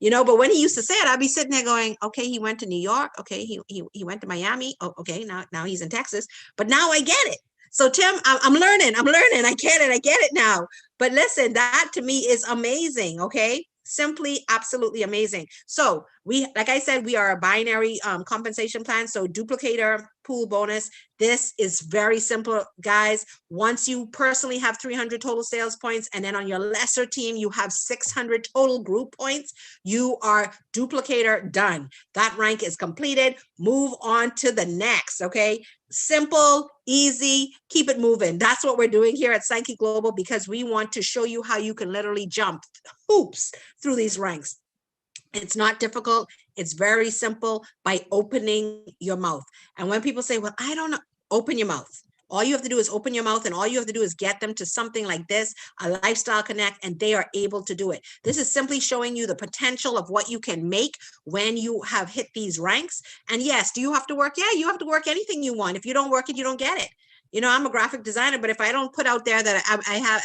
but when he used to say it, I'd be sitting there going, okay, he went to New York. Okay. He went to Miami. Oh, okay. Now he's in Texas, but now I get it. So Tim, I'm learning. I get it now. But listen, that to me is amazing. Okay. Simply absolutely amazing. So We, like I said, we are a binary compensation plan. So duplicator, pool, bonus. This is very simple, guys. Once you personally have 300 total sales points, and then on your lesser team, you have 600 total group points, you are duplicator done. That rank is completed. Move on to the next, okay? Simple, easy, keep it moving. That's what we're doing here at Psyche Global, because we want to show you how you can literally jump hoops through these ranks. It's not difficult. It's very simple by opening your mouth. And when people say, well, I don't know, open your mouth. All you have to do is open your mouth, and all you have to do is get them to something like this, a lifestyle connect, and they are able to do it. This is simply showing you the potential of what you can make when you have hit these ranks. And yes, do you have to work? Yeah, you have to work anything you want. If you don't work it, you don't get it. You know, I'm a graphic designer, but if I don't put out there that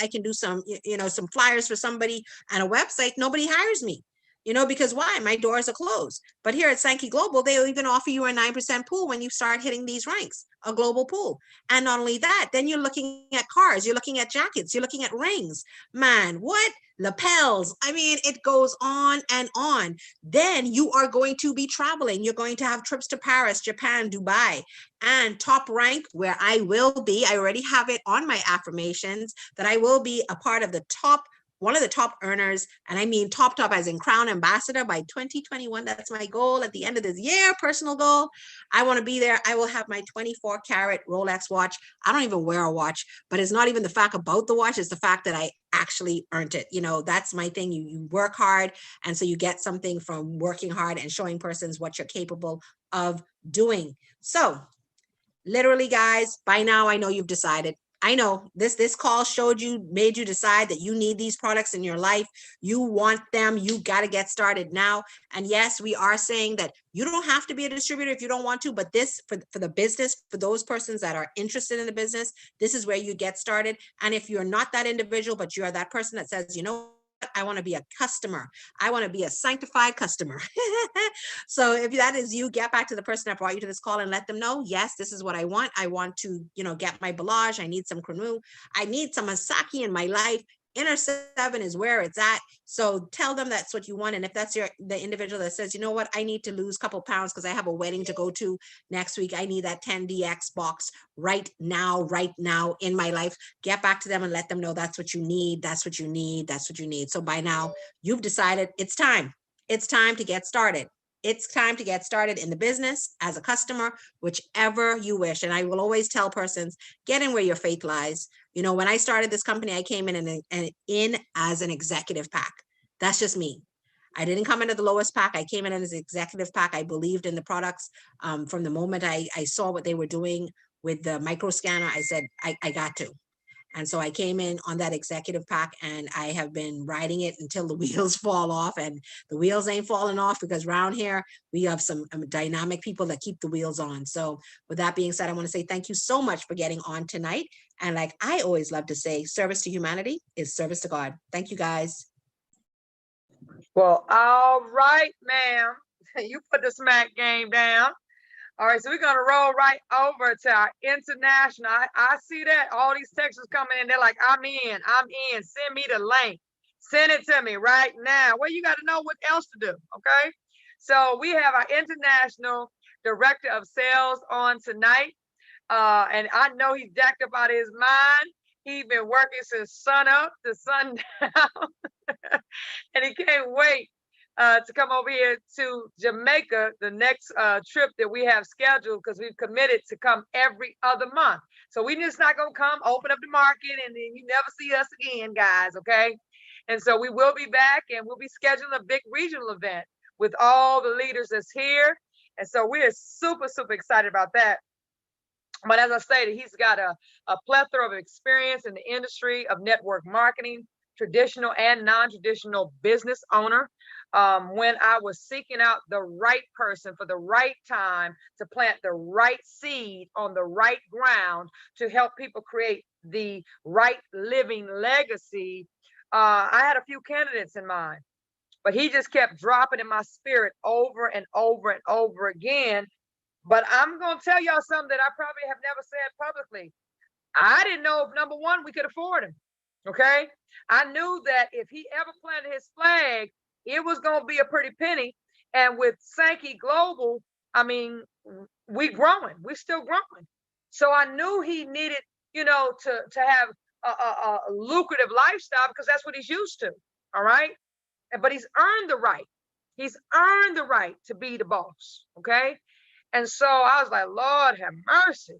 I can do some, you know, some flyers for somebody and a website, nobody hires me. You know, because why? My doors are closed. But here at Psyche Global, they'll even offer you a 9% pool when you start hitting these ranks, a global pool. And not only that, then you're looking at cars, you're looking at jackets, you're looking at rings. Man, what? Lapels. I mean, it goes on and on. Then you are going to be traveling. You're going to have trips to Paris, Japan, Dubai, and top rank, where I will be. I already have it on my affirmations that I will be a part of the top, one of the top earners, and I mean top as in crown ambassador by 2021. That's my goal at the end of this year, personal goal. I want to be there. I will have my 24 karat Rolex watch. I don't even wear a watch, but it's not even the fact about the watch. It's the fact that I actually earned it. You know, that's my thing. You work hard, and so you get something from working hard and showing persons what you're capable of doing. So literally, guys, by now I know you've decided. I know this call made you decide that you need these products in your life. You want them. You got to get started now. And yes, we are saying that you don't have to be a distributor if you don't want to, but this for the business, for those persons that are interested in the business, this is where you get started. And if you're not that individual, but you are that person that says, you know, I want to be a customer. I want to be a sanctified customer. So if that is you, get back to the person that brought you to this call and let them know, yes, this is what I want. I want to, you know, get my Balaj. I need some Kranu. I need some Hasaki in my life. Inner 7 is where it's at. So tell them that's what you want. And if that's the individual that says, you know what, I need to lose a couple pounds because I have a wedding to go to next week. I need that 10DX box right now in my life. Get back to them and let them know that's what you need. That's what you need. That's what you need. So by now you've decided it's time. It's time to get started. It's time to get started in the business as a customer, whichever you wish. And I will always tell persons, get in where your faith lies. You know, when I started this company, I came in as an executive pack. That's just me. I didn't come into the lowest pack. I came in as an executive pack. I believed in the products. From the moment I saw what they were doing with the micro scanner, I said, I got to. And so I came in on that executive pack, and I have been riding it until the wheels fall off, and the wheels ain't falling off because around here we have some dynamic people that keep the wheels on. So with that being said, I want to say thank you so much for getting on tonight. And like I always love to say, service to humanity is service to God. Thank you, guys. Well, all right, ma'am. You put the smack game down. All right, so we're gonna roll right over to our international. I see that all these texts coming in. They're like, I'm in. Send me the link. Send it to me right now. Well, you got to know what else to do. Okay. So we have our international director of sales on tonight. And I know he's jacked up out of his mind. He's been working since sun up to sundown. And he can't wait to come over here to Jamaica, the next trip that we have scheduled, because we've committed to come every other month. So we're just not going to come, open up the market, and then you never see us again, guys, okay? And so we will be back, and we'll be scheduling a big regional event with all the leaders that's here. And so we're super, super excited about that. But as I stated, he's got a plethora of experience in the industry of network marketing, traditional and non-traditional business owner. When I was seeking out the right person for the right time to plant the right seed on the right ground to help people create the right living legacy, I had a few candidates in mind, but he just kept dropping in my spirit over and over and over again. But I'm going to tell y'all something that I probably have never said publicly. I didn't know if, number one, we could afford him. Okay. I knew that if he ever planted his flag, it was going to be a pretty penny. And with Sankey Global, I mean, we're still growing. So I knew he needed, you know, to have a lucrative lifestyle because that's what he's used to. All right. But he's earned the right. He's earned the right to be the boss. Okay. And so I was like, Lord have mercy.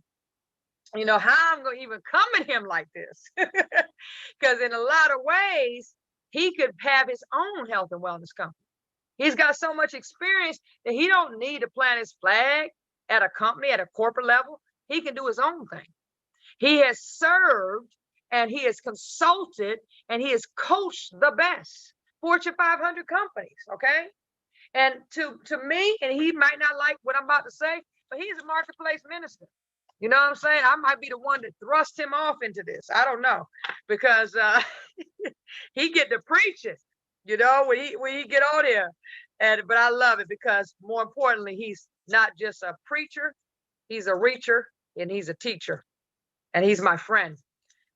You know, how I'm going to even come at him like this? Because in a lot of ways, he could have his own health and wellness company. He's got so much experience that he don't need to plant his flag at a company, at a corporate level. He can do his own thing. He has served and he has consulted and he has coached the best Fortune 500 companies, okay? And to me, and he might not like what I'm about to say, but he's a marketplace minister. You know what I'm saying? I might be the one that thrust him off into this. I don't know, because he get to preaching, you know, when he get on there. But I love it because more importantly, he's not just a preacher, he's a reacher and he's a teacher. And he's my friend.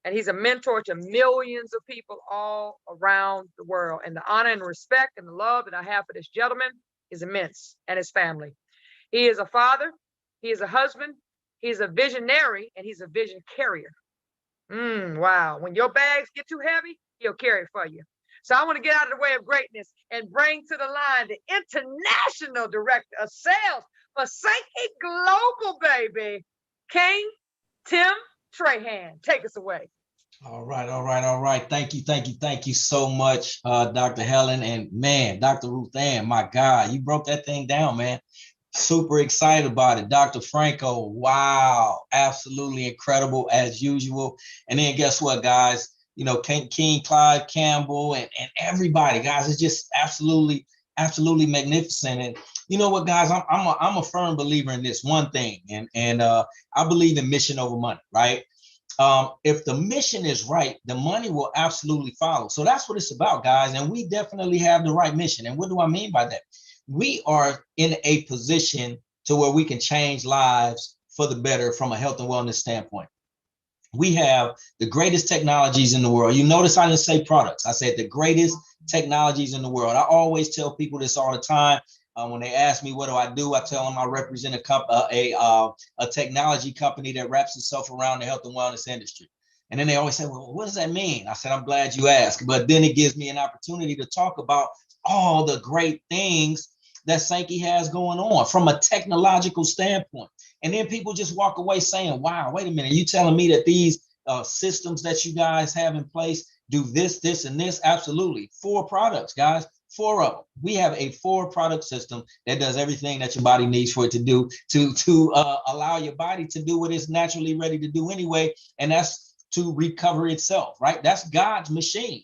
And he's a mentor to millions of people all around the world. And the honor and respect and the love that I have for this gentleman is immense, and his family. He is a father, he is a husband, he's a visionary, and he's a vision carrier. Wow. When your bags get too heavy, he'll carry it for you. So I want to get out of the way of greatness and bring to the line the international director of sales for Sankey Global, baby, King Tim Trahan. Take us away. All right. Thank you so much, Dr. Helen, and man, Dr. Ruth Ann, my God, you broke that thing down, man. Super excited about it. Dr. Franco, wow, absolutely incredible as usual. And then guess what, guys? You know, King Clyde Campbell and everybody, guys, it's just absolutely magnificent. And you know what, guys, I'm a firm believer in this one thing, and I believe in mission over money, right? If the mission is right, the money will absolutely follow. So that's what it's about, guys. And we definitely have the right mission. And what do I mean by that? We are in a position to where we can change lives for the better from a health and wellness standpoint. We have the greatest technologies in the world. You notice I didn't say products. I said the greatest technologies in the world. I always tell people this all the time. When they ask me what do, I tell them I represent a technology company that wraps itself around the health and wellness industry. And then they always say, well, what does that mean? I said, I'm glad you asked. But then it gives me an opportunity to talk about all the great things that Sankey has going on from a technological standpoint. And then people just walk away saying, wow, wait a minute, you telling me that these systems that you guys have in place do this, this, and this? Absolutely. 4 products, guys. 4 of them. We have a 4-product system that does everything that your body needs for it to do to allow your body to do what it's naturally ready to do anyway, and that's to recover itself, right? That's God's machine.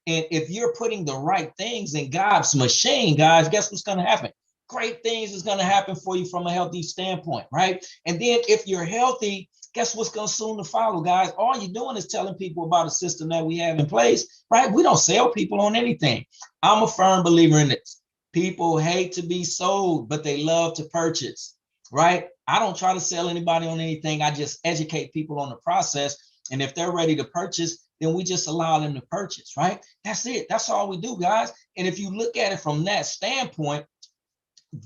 And if you're putting the right things in God's machine, guys, guess what's going to happen? Great things is going to happen for you from a healthy standpoint, right? And then if you're healthy, guess what's going to soon to follow, guys? All you're doing is telling people about a system that we have in place, right? We don't sell people on anything. I'm a firm believer in this. People hate to be sold, but they love to purchase, right? I don't try to sell anybody on anything. I just educate people on the process. And if they're ready to purchase, then we just allow them to purchase, right? That's it. That's all we do, guys. And if you look at it from that standpoint,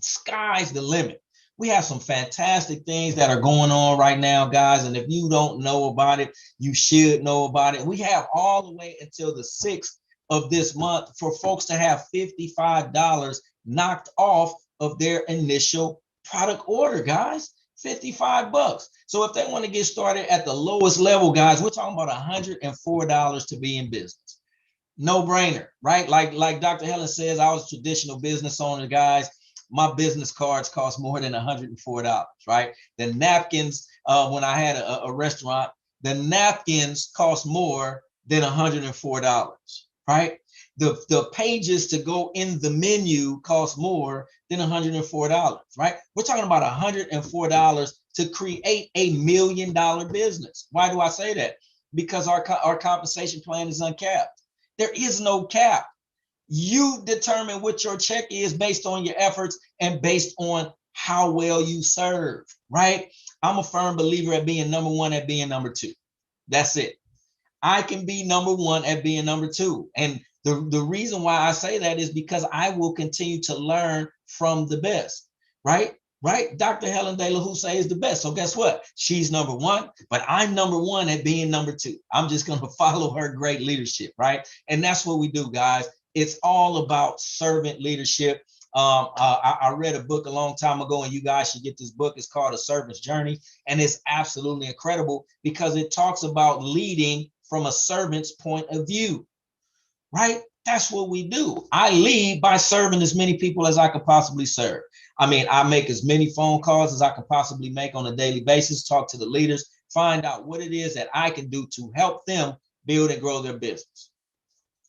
sky's the limit. We have some fantastic things that are going on right now, guys. And if you don't know about it, you should know about it. We have all the way until the 6th of this month for folks to have $55 knocked off of their initial product order, guys. $55. So if they want to get started at the lowest level, guys, we're talking about $104 to be in business. No brainer, right? Like Dr. Helen says, I was a traditional business owner, guys. My business cards cost more than $104, right? The napkins, when I had a restaurant, the napkins cost more than $104, right? The pages to go in the menu cost more than $104, right? We're talking about $104 to create $1 million business. Why do I say that? Because our compensation plan is uncapped. There is no cap. You determine what your check is based on your efforts and based on how well you serve, right? I'm a firm believer at being number 1 at being number 2. That's it. I can be number 1 at being number 2. And The reason why I say that is because I will continue to learn from the best, right? Right? Dr. Helen De La Houssaye is the best. So guess what? She's number one, but I'm number one at being number two. I'm just going to follow her great leadership, right? And that's what we do, guys. It's all about servant leadership. I read a book a long time ago, and you guys should get this book. It's called A Servant's Journey, and it's absolutely incredible because it talks about leading from a servant's point of view, right? That's what we do. I lead by serving as many people as I could possibly serve. I mean, I make as many phone calls as I can possibly make on a daily basis, talk to the leaders, find out what it is that I can do to help them build and grow their business.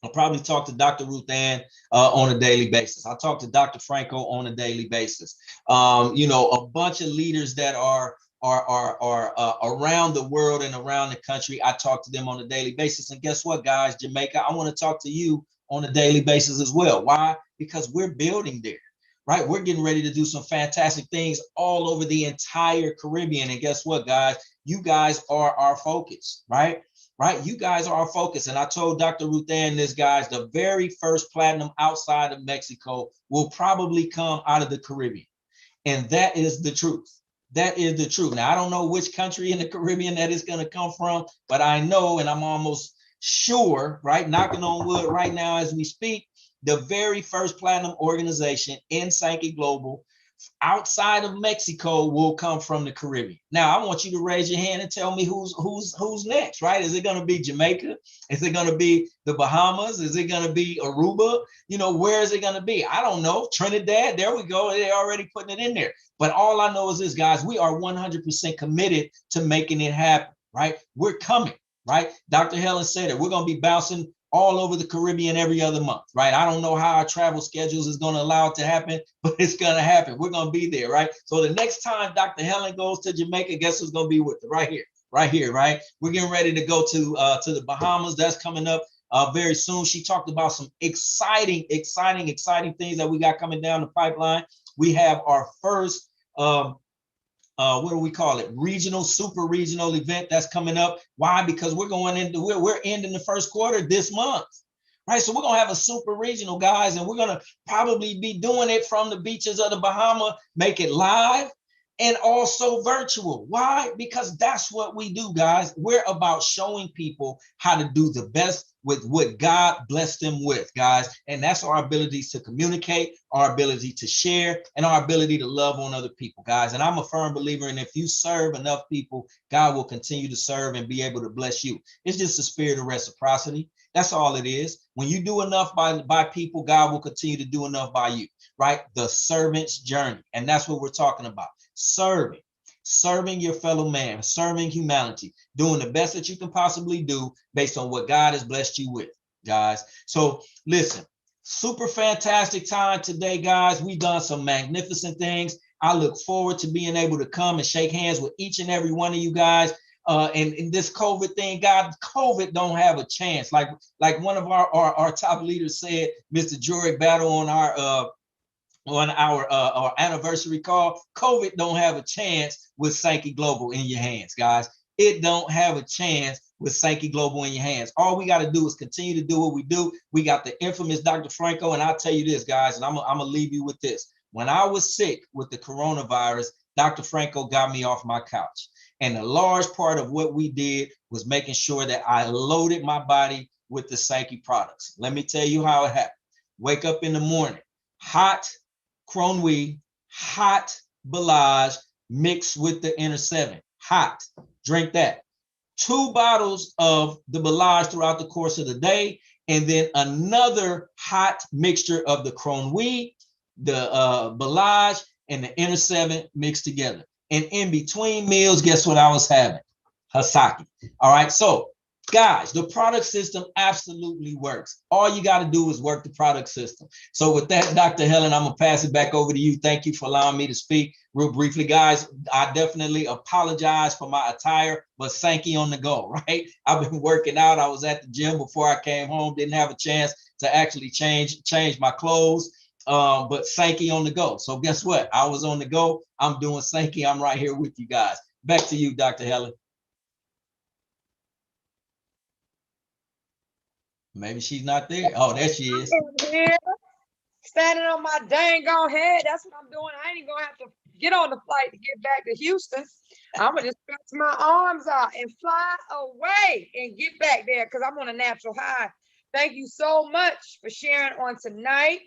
I'll probably talk to Dr. Ruth Ann on a daily basis. I talk to Dr. Franco on a daily basis. You know, a bunch of leaders that are around the world and around the country. I talk to them on a daily basis. And guess what, guys? Jamaica, I want to talk to you on a daily basis as well. Why? Because we're building there, right? We're getting ready to do some fantastic things all over the entire Caribbean. And guess what, guys? You guys are our focus, right? Right? You guys are our focus. And I told Dr. Ruth Ann this, guys, the very first platinum outside of Mexico will probably come out of the Caribbean. And that is the truth. That is the truth. Now, I don't know which country in the Caribbean that is going to come from, but I know, and I'm almost sure, right, knocking on wood right now as we speak, the very first platinum organization in Sankey Global outside of Mexico will come from the Caribbean. Now, I want you to raise your hand and tell me who's next, right? Is it going to be Jamaica? Is it going to be the Bahamas? Is it going to be Aruba? You know, where is it going to be? I don't know. Trinidad, there we go. They're already putting it in there. But all I know is this, guys, we are 100% committed to making it happen, right? We're coming, right? Dr. Helen said it. We're going to be bouncing all over the Caribbean every other month, right? I don't know how our travel schedules is going to allow it to happen, but it's going to happen. We're going to be there, right? So the next time Dr. Helen goes to Jamaica, guess who's going to be with her? Right here, right? We're getting ready to go to the Bahamas. That's coming up very soon. She talked about some exciting things that we got coming down the pipeline. We have our first what do we call it? Super regional event that's coming up. Why? Because we're ending the first quarter this month, right? So we're gonna have a super regional, guys, and we're gonna probably be doing it from the beaches of the Bahamas, make it live and also virtual. Why? Because that's what we do, guys. We're about showing people how to do the best with what God blessed them with, guys. And that's our ability to communicate, our ability to share, and our ability to love on other people, guys. And I'm a firm believer in if you serve enough people, God will continue to serve and be able to bless you. It's just a spirit of reciprocity. That's all it is. When you do enough by people, God will continue to do enough by you, right? The servant's journey. And that's what we're talking about. Serving your fellow man, serving humanity, doing the best that you can possibly do based on what God has blessed you with, guys. So listen, super fantastic time today, guys. We've done some magnificent things. I look forward to being able to come and shake hands with each and every one of you guys. And this COVID thing, God, COVID don't have a chance. Like one of our top leaders said, Mr. Jurek Battle on our anniversary call, COVID don't have a chance with Sankey Global in your hands, guys. It don't have a chance with Sankey Global in your hands. All we got to do is continue to do what we do. We got the infamous Dr. Franco, and I'll tell you this, guys, and I'm gonna leave you with this. When I was sick with the coronavirus, Dr. Franco got me off my couch. And a large part of what we did was making sure that I loaded my body with the Sankey products. Let me tell you how it happened. Wake up in the morning, hot Cronwe, hot Balage mixed with the Inner 7. Hot. Drink that. 2 bottles of the Balage throughout the course of the day, and then another hot mixture of the Cronwe, the Balage, and the Inner 7 mixed together. And in between meals, guess what I was having? Hasaki. All right. So, guys, the product system absolutely works. All you got to do is work the product system. So with that, Dr. Helen, I'm going to pass it back over to you. Thank you for allowing me to speak real briefly, guys. I definitely apologize for my attire, but Sankey on the go, right? I've been working out. I was at the gym before I came home. Didn't have a chance to actually change my clothes. But Sankey on the go. So guess what? I was on the go. I'm doing Sankey. I'm right here with you guys. Back to you, Dr. Helen. Maybe she's not there. Oh, there she is. Here, standing on my dang on head. That's what I'm doing. I ain't gonna have to get on the flight to get back to Houston. I'm gonna just stretch my arms out and fly away and get back there because I'm on a natural high. Thank you so much for sharing on tonight.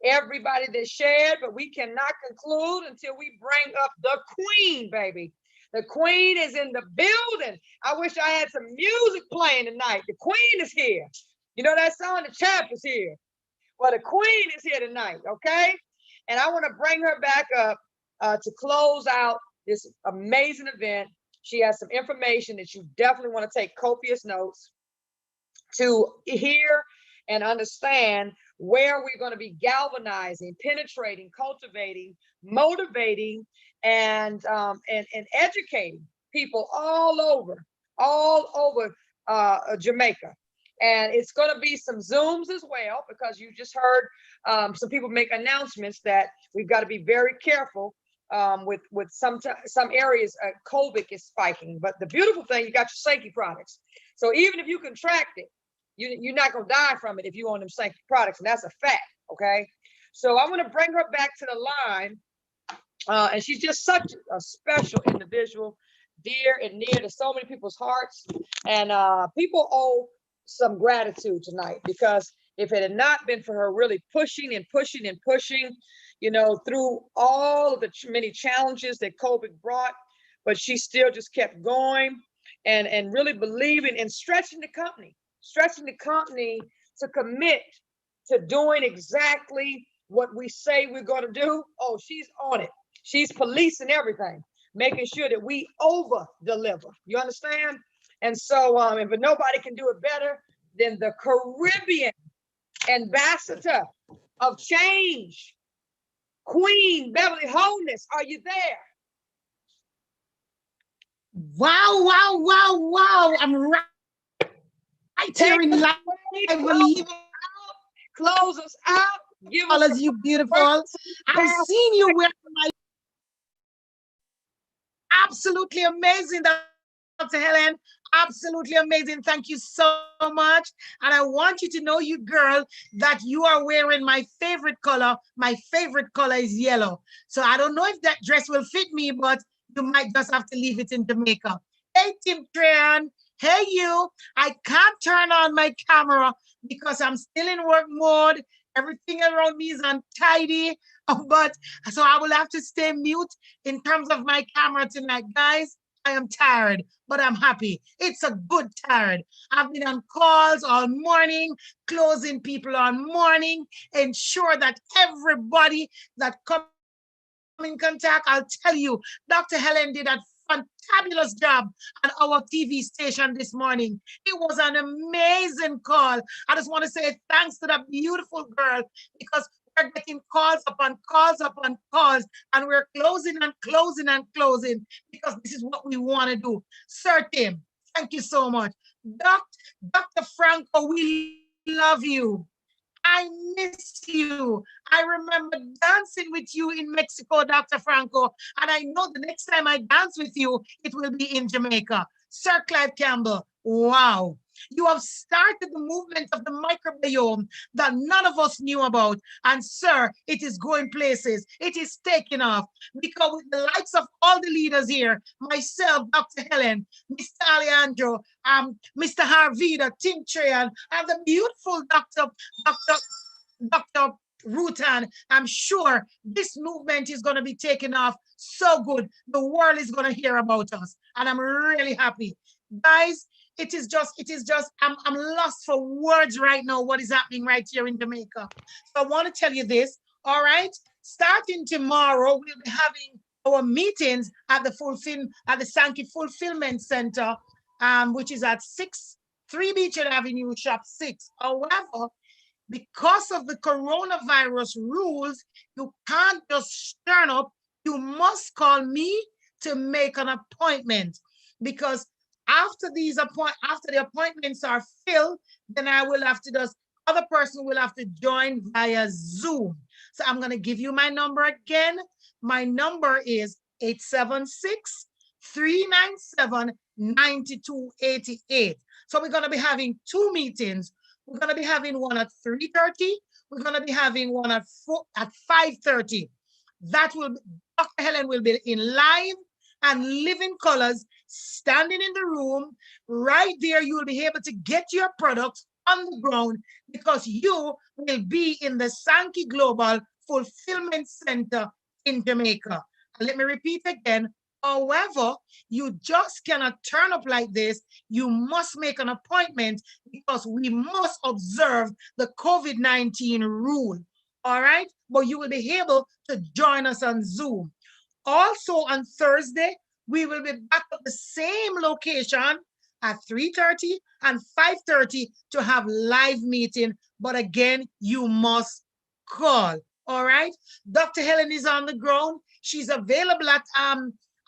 Everybody that shared, but we cannot conclude until we bring up the queen, baby. The queen is in the building. I wish I had some music playing tonight. The queen is here. You know that song, The Chapter's here. Well, the queen is here tonight, okay? And I want to bring her back up to close out this amazing event. She has some information that you definitely want to take copious notes to hear and understand where we're going to be galvanizing, penetrating, cultivating, motivating, and educating people all over Jamaica. And it's going to be some Zooms as well, because you just heard some people make announcements that we've got to be very careful with some areas. COVID is spiking, but the beautiful thing, you got your Sankey products. So even if you contract it, you're not going to die from it if you own them Sankey products, and that's a fact. Okay, so I want to bring her back to the line, and she's just such a special individual, dear and near to so many people's hearts, and people owe some gratitude tonight, because if it had not been for her really pushing and pushing and pushing, you know, through all of the many challenges that COVID brought, but she still just kept going and really believing and stretching the company to commit to doing exactly what we say we're going to do. Oh, she's on it. She's policing everything, making sure that we over deliver. You understand? And so, but nobody can do it better than the Caribbean ambassador of change, Queen Beverly Wholeness. Are you there? Wow, wow, wow, wow. I'm right here in live. I believe Close us out. Give all us of you beautiful. I've seen you wearing my absolutely amazing, Dr. Helen. Absolutely amazing. Thank you so much. And I want you to know, you girl, that you are wearing my favorite color. My favorite color is yellow. So I don't know if that dress will fit me, but you might just have to leave it in Jamaica. Hey, Tim Tran. Hey, you. I can't turn on my camera because I'm still in work mode. Everything around me is untidy. But so I will have to stay mute in terms of my camera tonight, guys. I am tired, but I'm happy. It's a good tired. I've been on calls all morning, closing people all morning, ensure that everybody that come in contact, I'll tell you, Dr. Helen did a fantabulous job on our TV station this morning. It was an amazing call. I just want to say thanks to that beautiful girl, because we're getting calls upon calls upon calls, and we're closing and closing and closing, because this is what we want to do. Sir Tim, thank you so much. Dr. Franco, we love you. I miss you. I remember dancing with you in Mexico, Dr. Franco, and I know the next time I dance with you, it will be in Jamaica. Sir Clive Campbell, wow. You have started the movement of the microbiome that none of us knew about. And sir, it is going places. It is taking off, because with the likes of all the leaders here, myself, Dr. Helen, Mr. Alejandro, Mr. Harvida, Tim Trayan, and the beautiful Dr. Rutan, I'm sure this movement is going to be taking off so good. The world is going to hear about us. And I'm really happy. Guys, it is just, I'm lost for words right now, what is happening right here in Jamaica. So I want to tell you this, all right? Starting tomorrow, we'll be having our meetings at the Sankey Fulfillment Center, which is at 3 Beachhead Avenue, Shop 6. However, because of the coronavirus rules, you can't just turn up. You must call me to make an appointment, because after the appointments are filled, then I will have to other person will have to join via Zoom. So I'm going to give you my number again. My number is 876-397-9288. So we're going to be having 2 meetings. We're going to be having one at 3:30. We're going to be having one at 5:30. That will, Dr. Helen will be in live and living colors, standing in the room. Right there, you will be able to get your products on the ground because you will be in the Sankey Global Fulfillment Center in Jamaica. And let me repeat again. However, you just cannot turn up like this. You must make an appointment because we must observe the COVID-19 rule. All right? But you will be able to join us on Zoom. Also on Thursday, we will be back at the same location at 3:30 and 5:30 to have live meeting. But again, you must call. All right? Dr. Helen is on the ground. She's available at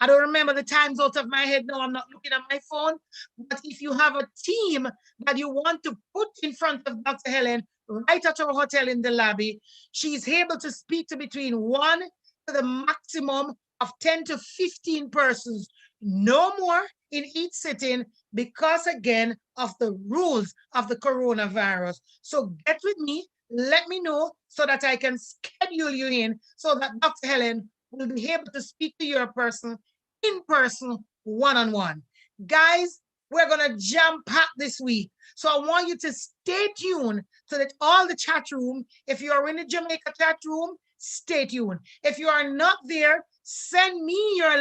I don't remember the times out of my head now. I'm not looking at my phone. But if you have a team that you want to put in front of Dr. Helen right at our hotel in the lobby, she's able to speak to between 1 to the maximum of 10 to 15 persons. No more in each sitting because, again, of the rules of the coronavirus. So get with me. Let me know so that I can schedule you in so that Dr. Helen will be able to speak to your person in person, one-on-one. Guys, we're going to jam pack this week. So I want you to stay tuned so that all the chat room, if you are in the Jamaica chat room, stay tuned. If you are not there, send me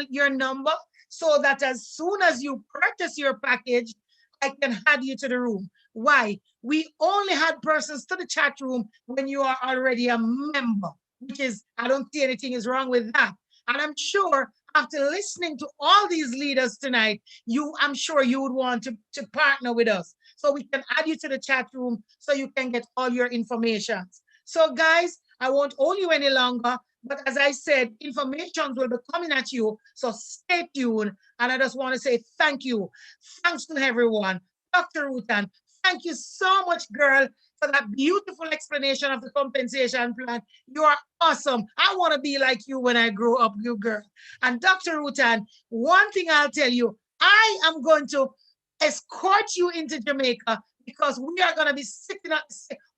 your number so that as soon as you purchase your package, I can add you to the room. Why? We only had persons to the chat room when you are already a member, which is, I don't see anything is wrong with that. And I'm sure after listening to all these leaders tonight, I'm sure you would want to partner with us so we can add you to the chat room so you can get all your information. So guys, I won't hold you any longer, but as I said, information will be coming at you, so stay tuned. And I just want to say thank you. Thanks to everyone. Dr. Rutan, thank you so much, girl, for that beautiful explanation of the compensation plan. You are awesome. I want to be like you when I grow up, you girl. And Dr. Rutan, one thing I'll tell you, I am going to escort you into Jamaica because we are going to be sitting at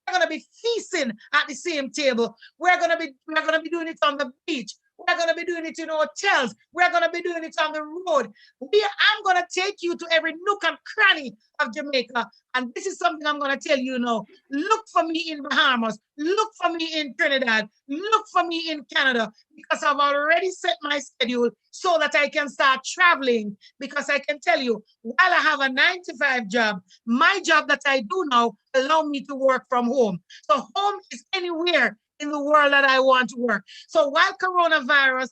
we're going to be feasting at the same table. We're going to be doing it on the beach. We're going to be doing it in hotels. We're going to be doing it on the road. I'm going to take you to every nook and cranny of Jamaica. And this is something I'm going to tell you now. Look for me in Bahamas. Look for me in Trinidad. Look for me in Canada because I've already set my schedule so that I can start traveling. Because I can tell you, while I have a 9-to-5 job, my job that I do now allows me to work from home. So home is anywhere in the world that I want to work. So while coronavirus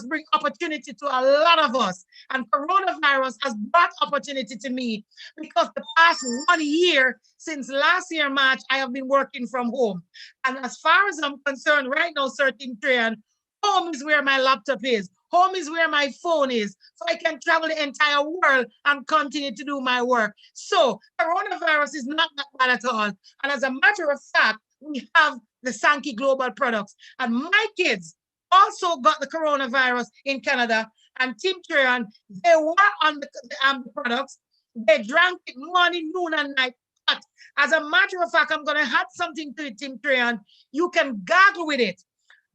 brings opportunity to a lot of us, and coronavirus has brought opportunity to me because the past 1 year, since last year, March, I have been working from home. And as far as I'm concerned right now, certain Trayan, home is where my laptop is. Home is where my phone is. So I can travel the entire world and continue to do my work. So coronavirus is not that bad at all. And as a matter of fact, we have the Sankey Global products. And my kids also got the coronavirus in Canada. And Tim Trayan, they were on the products. They drank it morning, noon, and night. But as a matter of fact, I'm going to add something to it, Tim Trayan. You can gargle with it.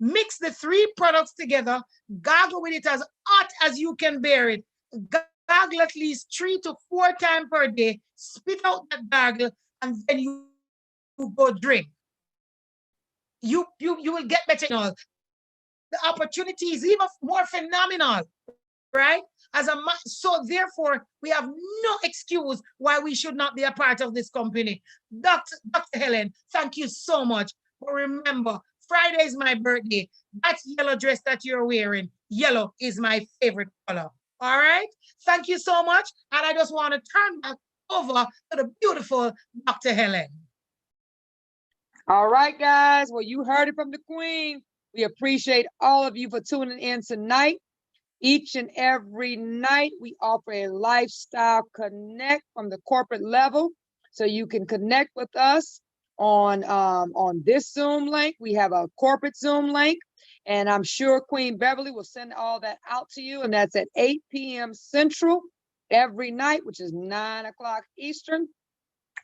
Mix the 3 products together. Gargle with it as hot as you can bear it. Gargle at least 3 to 4 times per day. Spit out that gargle, and then you go drink. You will get better. The opportunity is even more phenomenal, right? So therefore, we have no excuse why we should not be a part of this company. Dr. Helen, thank you so much. But remember, Friday is my birthday. That yellow dress that you're wearing, yellow is my favorite color. All right? Thank you so much. And I just want to turn back over to the beautiful Dr. Helen. All right, guys. Well, you heard it from the Queen. We appreciate all of you for tuning in tonight. Each and every night, we offer a lifestyle connect from the corporate level. So you can connect with us on this Zoom link. We have a corporate Zoom link. And I'm sure Queen Beverly will send all that out to you. And that's at 8 p.m. Central every night, which is 9 o'clock Eastern.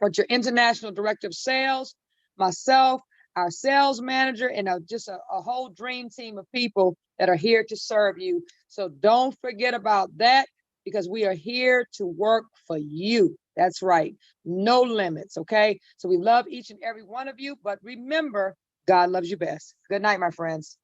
but your international director of sales, myself, our sales manager, and just a whole dream team of people that are here to serve you. So don't forget about that, because we are here to work for you. That's right. No limits. Okay. So we love each and every one of you, but remember, God loves you best. Good night, my friends.